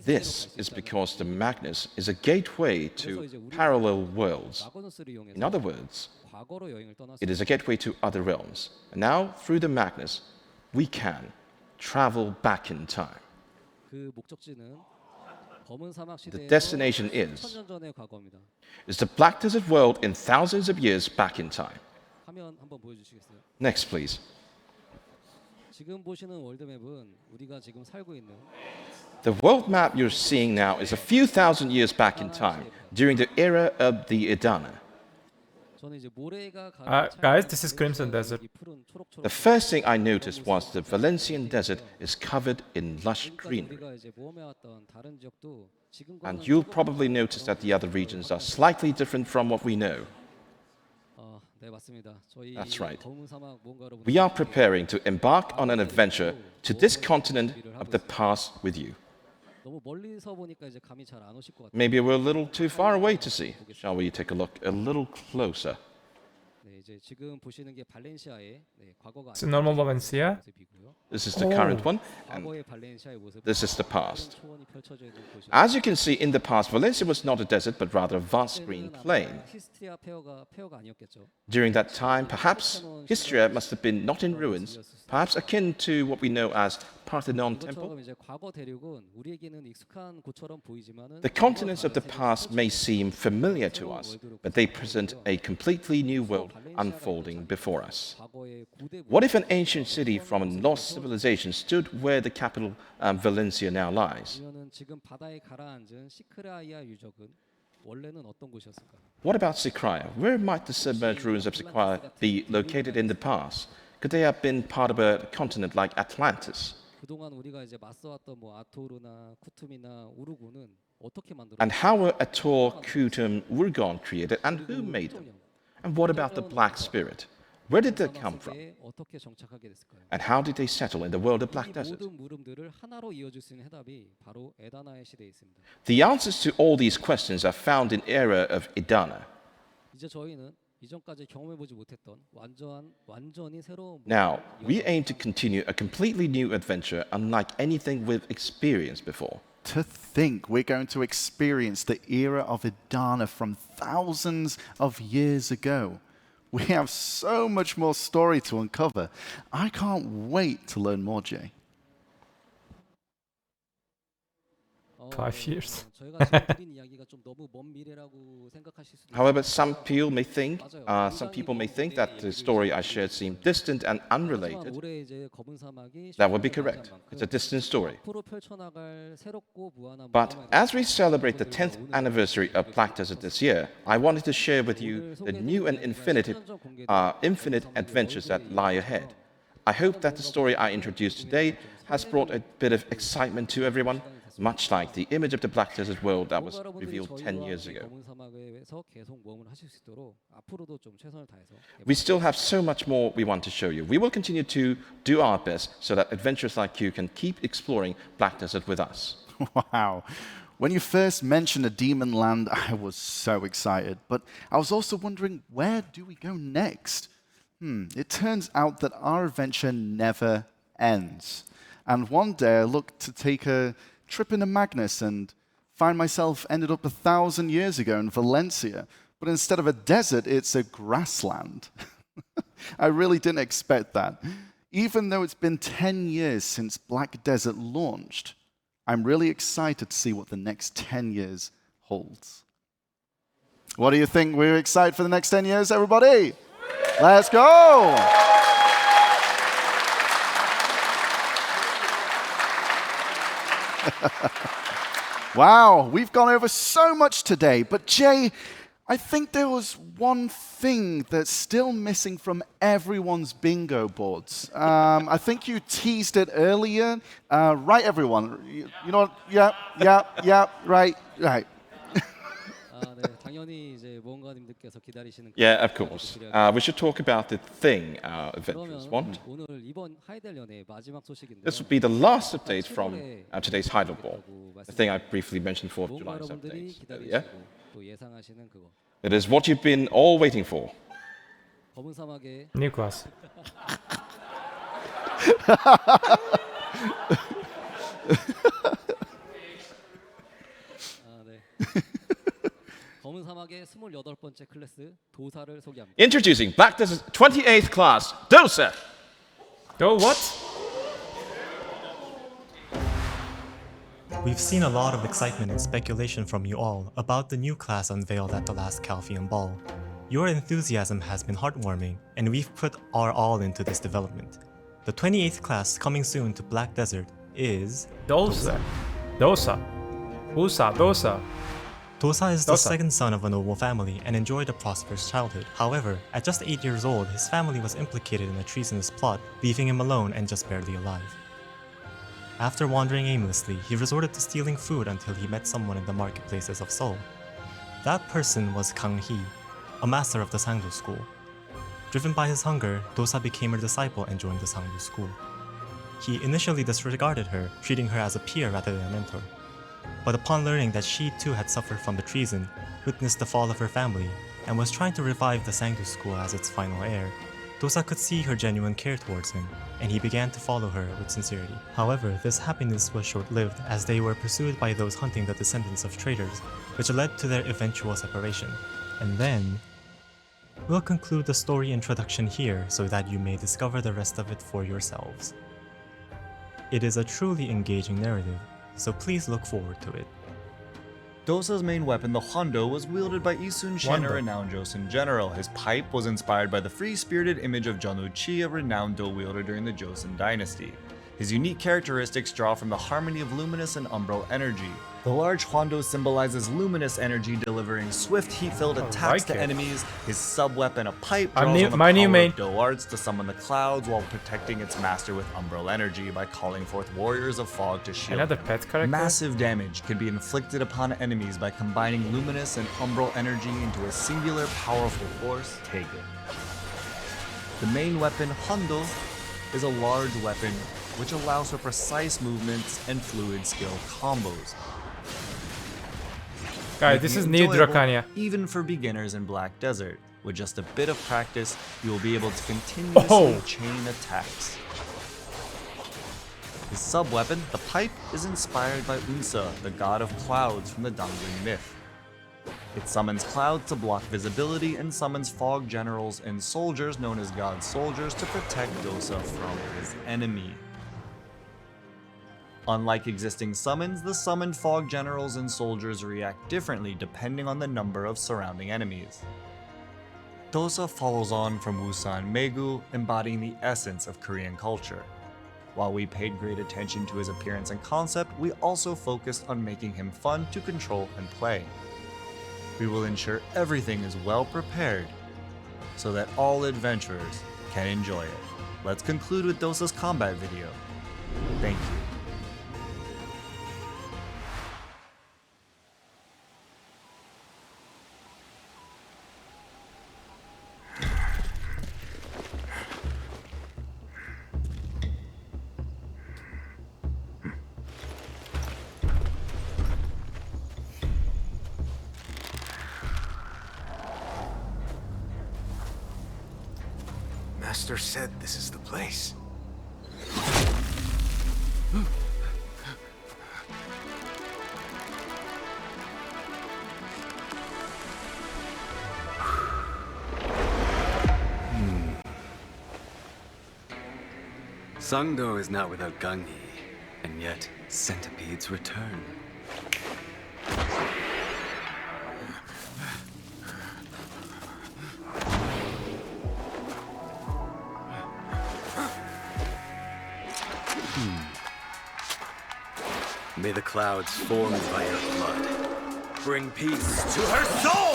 [SPEAKER 4] This is because the Magnus is a gateway to parallel worlds. In other words, it is a gateway to other realms. And now, through the Magnus, we can travel back in time. The destination is the Black Desert world in thousands of years back in time. Next, please. The world map you're seeing now is a few thousand years back in time, during the era of the Edana.
[SPEAKER 2] Guys, this is Crimson Desert.
[SPEAKER 4] The first thing I noticed was the Valencian desert is covered in lush greenery. And you'll probably notice that the other regions are slightly different from what we know. That's right. We are preparing to embark on an adventure to this continent of the past with you. Maybe we're a little too far away to see. Shall we take a look a little closer?
[SPEAKER 2] It's a normal Valencia.
[SPEAKER 4] This is the current one, and this is the past. As you can see, in the past, Valencia was not a desert, but rather a vast green plain. During that time, perhaps Histria must have been not in ruins, perhaps akin to what we know as Parthenon Temple. The continents of the past may seem familiar to us, but they present a completely new world unfolding before us. What if an ancient city from a lost civilization stood where the capital Valencia now lies? What about Sikria? Where might the submerged ruins of Sikria be located in the past? Could they have been part of a continent like Atlantis? And how were Ator, Kutum, Urgon created, and who made them? And what about the Black Spirit? Where did they come from? And how did they settle in the world of Black Desert? The answers to all these questions are found in the era of Edana. Now, we aim to continue a completely new adventure unlike anything we've experienced before.
[SPEAKER 1] To think we're going to experience the era of Edana from thousands of years ago. We have so much more story to uncover. I can't wait to learn more, Jay.
[SPEAKER 2] 5 years.
[SPEAKER 4] However, some people may think that the story I shared seemed distant and unrelated. That would be correct. It's a distant story. But as we celebrate the 10th anniversary of Black Desert this year, I wanted to share with you the new and infinite adventures that lie ahead. I hope that the story I introduced today has brought a bit of excitement to everyone, much like the image of the Black Desert world that was revealed 10 years ago. We still have so much more we want to show you. We will continue to do our best so that adventurers like you can keep exploring Black Desert with us.
[SPEAKER 1] Wow. When you first mentioned a demon land, I was so excited. But I was also wondering, where do we go next? It turns out that our adventure never ends. And one day I looked to take a trip in a Magnus and find myself ended up 1,000 years ago in Valencia. but instead of a desert, it's a grassland. I really didn't expect that. Even though it's been 10 years since Black Desert launched, I'm really excited to see what the next 10 years holds. What do you think? We're excited for the next 10 years, everybody? Let's go! Wow, we've gone over so much today, but Jay, I think there was one thing that's still missing from everyone's bingo boards. I think you teased it earlier. Right, everyone? You know what? Yeah, right.
[SPEAKER 4] Yeah, of course. We should talk about the thing our adventurers want. This will be the last update from today's Heidel ball, the thing I briefly mentioned for July's update earlier. It is what you've been all waiting for.
[SPEAKER 2] New class.
[SPEAKER 4] Introducing Black Desert's 28th class, Dosa.
[SPEAKER 2] Oh, what?
[SPEAKER 8] We've seen a lot of excitement and speculation from you all about the new class unveiled at the last Calpheon Ball. Your enthusiasm has been heartwarming, and we've put our all into this development. The 28th class coming soon to Black Desert is...
[SPEAKER 2] Dosa. Dosa.
[SPEAKER 8] Dosa is the second son of a noble family and enjoyed a prosperous childhood. However, at just 8 years old, his family was implicated in a treasonous plot, leaving him alone and just barely alive. After wandering aimlessly, he resorted to stealing food until he met someone in the marketplaces of Seoul. That person was Kang Hee, a master of the Sangdo school. Driven by his hunger, Dosa became her disciple and joined the Sangdo school. He initially disregarded her, treating her as a peer rather than a mentor. But upon learning that she too had suffered from the treason, witnessed the fall of her family, and was trying to revive the Sangdo school as its final heir, Dosa could see her genuine care towards him, and he began to follow her with sincerity. However, this happiness was short-lived as they were pursued by those hunting the descendants of traitors, which led to their eventual separation. And then... we'll conclude the story introduction here so that you may discover the rest of it for yourselves. It is a truly engaging narrative, so please look forward to it.
[SPEAKER 10] Dosa's main weapon, the Hwando, was wielded by Isun Shin, a renowned Joseon general. His pipe was inspired by the free-spirited image of Jeon Woo-chi, a renowned Do wielder during the Joseon dynasty. His unique characteristics draw from the harmony of luminous and umbral energy. The large Hwando symbolizes luminous energy, delivering swift, heat-filled attacks to enemies. His sub-weapon, a pipe, draws on the power of Do arts to summon the clouds while protecting its master with umbral energy by calling forth warriors of fog to shield
[SPEAKER 2] Another pet character?
[SPEAKER 10] Massive damage can be inflicted upon enemies by combining luminous and umbral energy into a singular powerful force, Taebeak. The main weapon, Hwando, is a large weapon which allows for precise movements and fluid skill combos.
[SPEAKER 2] Guys, this is new Dracania.
[SPEAKER 10] Even for beginners in Black Desert. With just a bit of practice, you will be able to continuously chain attacks. His sub-weapon, the pipe, is inspired by Unsa, the god of clouds from the Dangling myth. It summons clouds to block visibility and summons fog generals and soldiers known as god soldiers to protect Dosa from his enemy. Unlike existing summons, the summoned fog generals and soldiers react differently depending on the number of surrounding enemies. Dosa follows on from Wusan Megu, embodying the essence of Korean culture. While we paid great attention to his appearance and concept, we also focused on making him fun to control and play. We will ensure everything is well prepared so that all adventurers can enjoy it. Let's conclude with Dosa's combat video. Thank you.
[SPEAKER 14] Master said this is the place. Sangdo is not without Gangi, and yet centipedes return. May the clouds formed by your blood bring peace to her soul!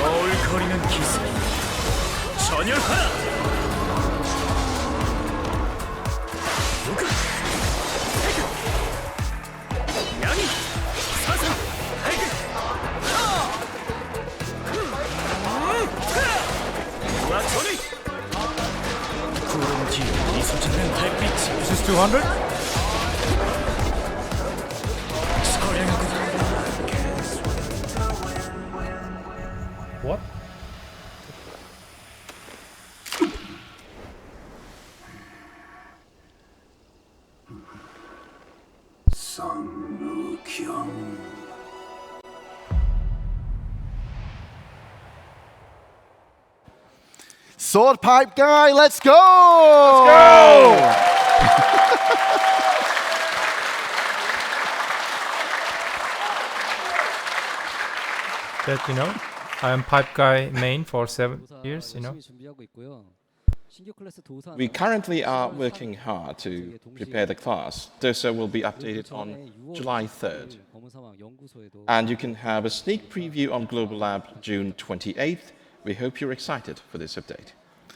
[SPEAKER 15] 너울거리는 기세 전열하라! 양이 사상 와토리 구름 뒤에 이수자는 달빛이
[SPEAKER 2] Is this 200? What?
[SPEAKER 1] Sword pipe guy, let's go!
[SPEAKER 2] Let's go! That, you know, I am pipe guy main for 7 years, you know.
[SPEAKER 4] We currently are working hard to prepare the class. Dosa will be updated on July 3rd. And you can have a sneak preview on Global Lab June 28th. We hope you're excited for this update.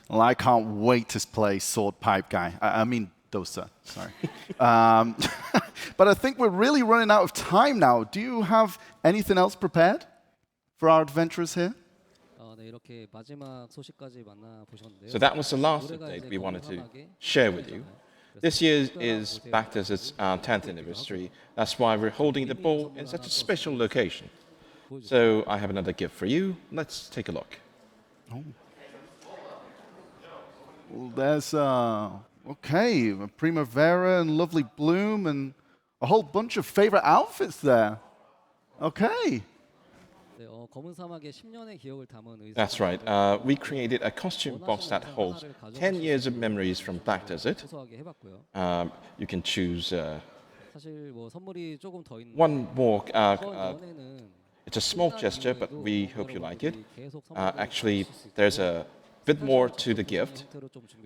[SPEAKER 1] Well, I can't wait to play Sword Pipe Guy. I mean, Dosa, sorry. But I think we're really running out of time now. Do you have anything else prepared for our adventurers here?
[SPEAKER 4] So that was the last update we wanted to share with you. This year is backed as its 10th anniversary. That's why we're holding the ball in such a special location. So I have another gift for you. Let's take a look.
[SPEAKER 1] Oh. Well, there's, okay, a Primavera and Lovely Bloom and a whole bunch of favorite outfits there. Okay.
[SPEAKER 4] That's right. We created a costume box that holds 10 years of memories from Black Desert. You can choose one more. It's a small gesture, but we hope you like it. Actually, there's a bit more to the gift.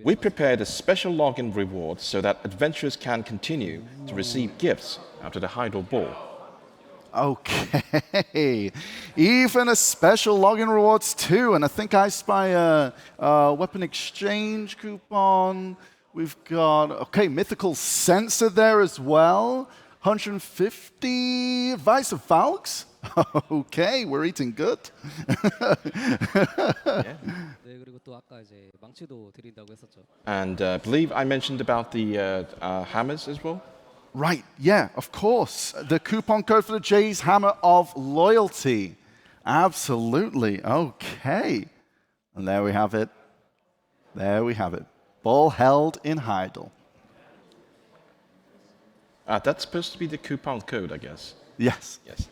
[SPEAKER 4] We prepared a special login reward so that adventurers can continue to receive gifts after the Heidel Ball.
[SPEAKER 1] Okay, even a special login rewards too, and I think I spy a weapon exchange coupon. We've got, okay, mythical sensor there as well. 150 Vice of Valks. Okay, we're eating good.
[SPEAKER 4] And I believe I mentioned about the hammers as well.
[SPEAKER 1] Right, yeah, of course. The coupon code for the J's Hammer of Loyalty. Absolutely, okay. And there we have it. There we have it. Ball held in Heidel.
[SPEAKER 4] That's supposed to be the coupon code, I guess.
[SPEAKER 1] Yes.
[SPEAKER 4] Yes.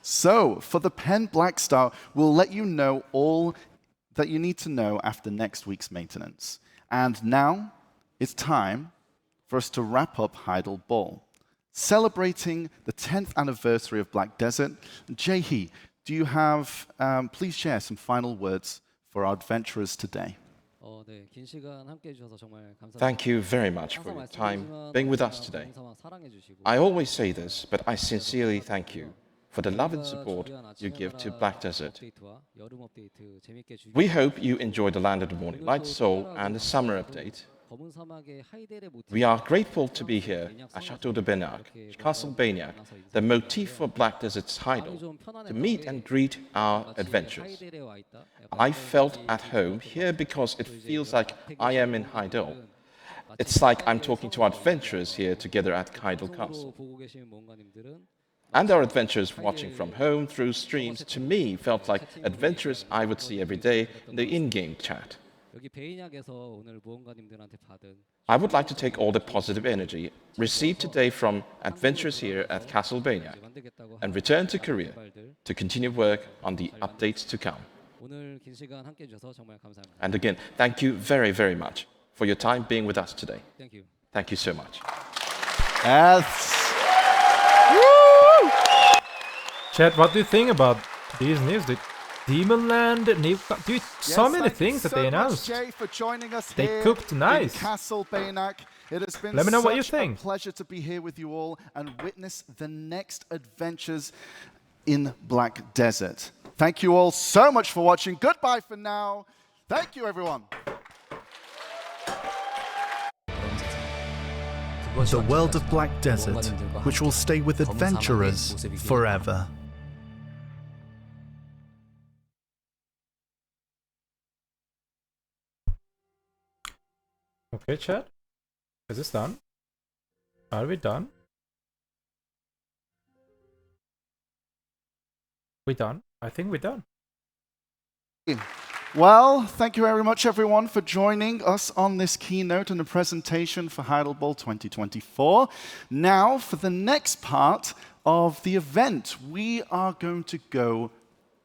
[SPEAKER 1] So, for the pen Blackstar, we'll let you know all that you need to know after next week's maintenance. And now, it's time for us to wrap up Heidel Ball. Celebrating the 10th anniversary of Black Desert, Jae-hee, do you have, please share some final words for our adventurers today.
[SPEAKER 4] Thank you very much for your time being with us today. I always say this, but I sincerely thank you for the love and support you give to Black Desert. We hope you enjoy the Land of the Morninglight, Seoul, and the summer update. We are grateful to be here at Chateau de Benac, Castle Bagnac, the motif for Black Desert's Heidel, to meet and greet our adventurers. I felt at home here because it feels like I am in Heidel. It's like I'm talking to our adventurers here together at Heidel Castle. And our adventurers watching from home through streams, to me, felt like adventurers I would see every day in the in-game chat. I would like to take all the positive energy received today from adventurers here at Castle Bagnac and return to Korea to continue work on the updates to come. And again, thank you very, very much for your time being with us today.
[SPEAKER 3] Thank you.
[SPEAKER 4] Thank you so much.
[SPEAKER 1] Yes.
[SPEAKER 2] Chat, what do you think about these news? The Demonland, dude, so many things that they announced.
[SPEAKER 1] Jay, for joining us
[SPEAKER 2] they
[SPEAKER 1] here
[SPEAKER 2] cooked nice.
[SPEAKER 1] In Castle Bagnac. It has been
[SPEAKER 2] Let me know what you
[SPEAKER 1] such
[SPEAKER 2] think.
[SPEAKER 1] a pleasure to be here with you all and witness the next adventures in Black Desert. Thank you all so much for watching. Goodbye for now. Thank you, everyone.
[SPEAKER 16] The world of Black Desert, which will stay with adventurers forever.
[SPEAKER 2] Okay, chat. Is this done? Are we done? We done? I think we're done.
[SPEAKER 1] Well, thank you very much, everyone, for joining us on this keynote and the presentation for Heidel 2024. Now, for the next part of the event, we are going to go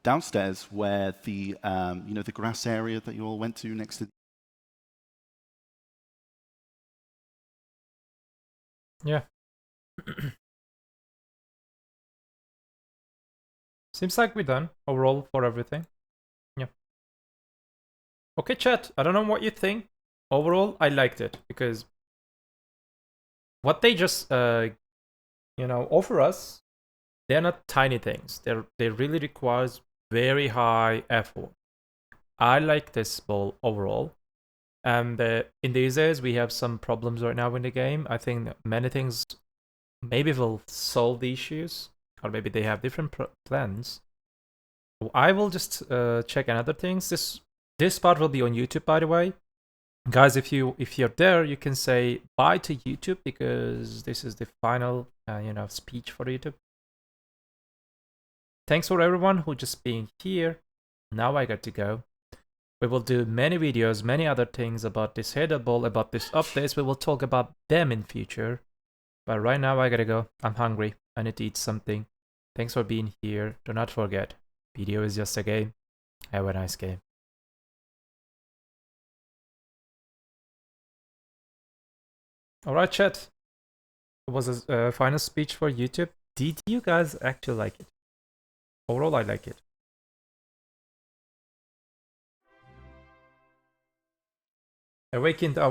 [SPEAKER 1] downstairs where the, the grass area that you all went to next to.
[SPEAKER 2] Yeah. Seems like we're done overall for everything. Yeah. Okay, chat. I don't know what you think. Overall, I liked it because what they just, offer us, they're not tiny things. They really requires very high effort. I like this ball overall. And in these days, we have some problems right now in the game. I think many things maybe will solve the issues, or maybe they have different plans. I will just check another things. This part will be on YouTube, by the way. Guys, if you're there, you can say bye to YouTube because this is the final speech for YouTube. Thanks for everyone who just being here. Now I got to go. We will do many videos, many other things about this Heidel ball, about this updates. We will talk about them in future. But right now I gotta go. I'm hungry. I need to eat something. Thanks for being here. Do not forget, BDO is just a game. Have a nice game. Alright, chat. It was a final speech for YouTube. Did you guys actually like it? Overall, I like it. Awakened our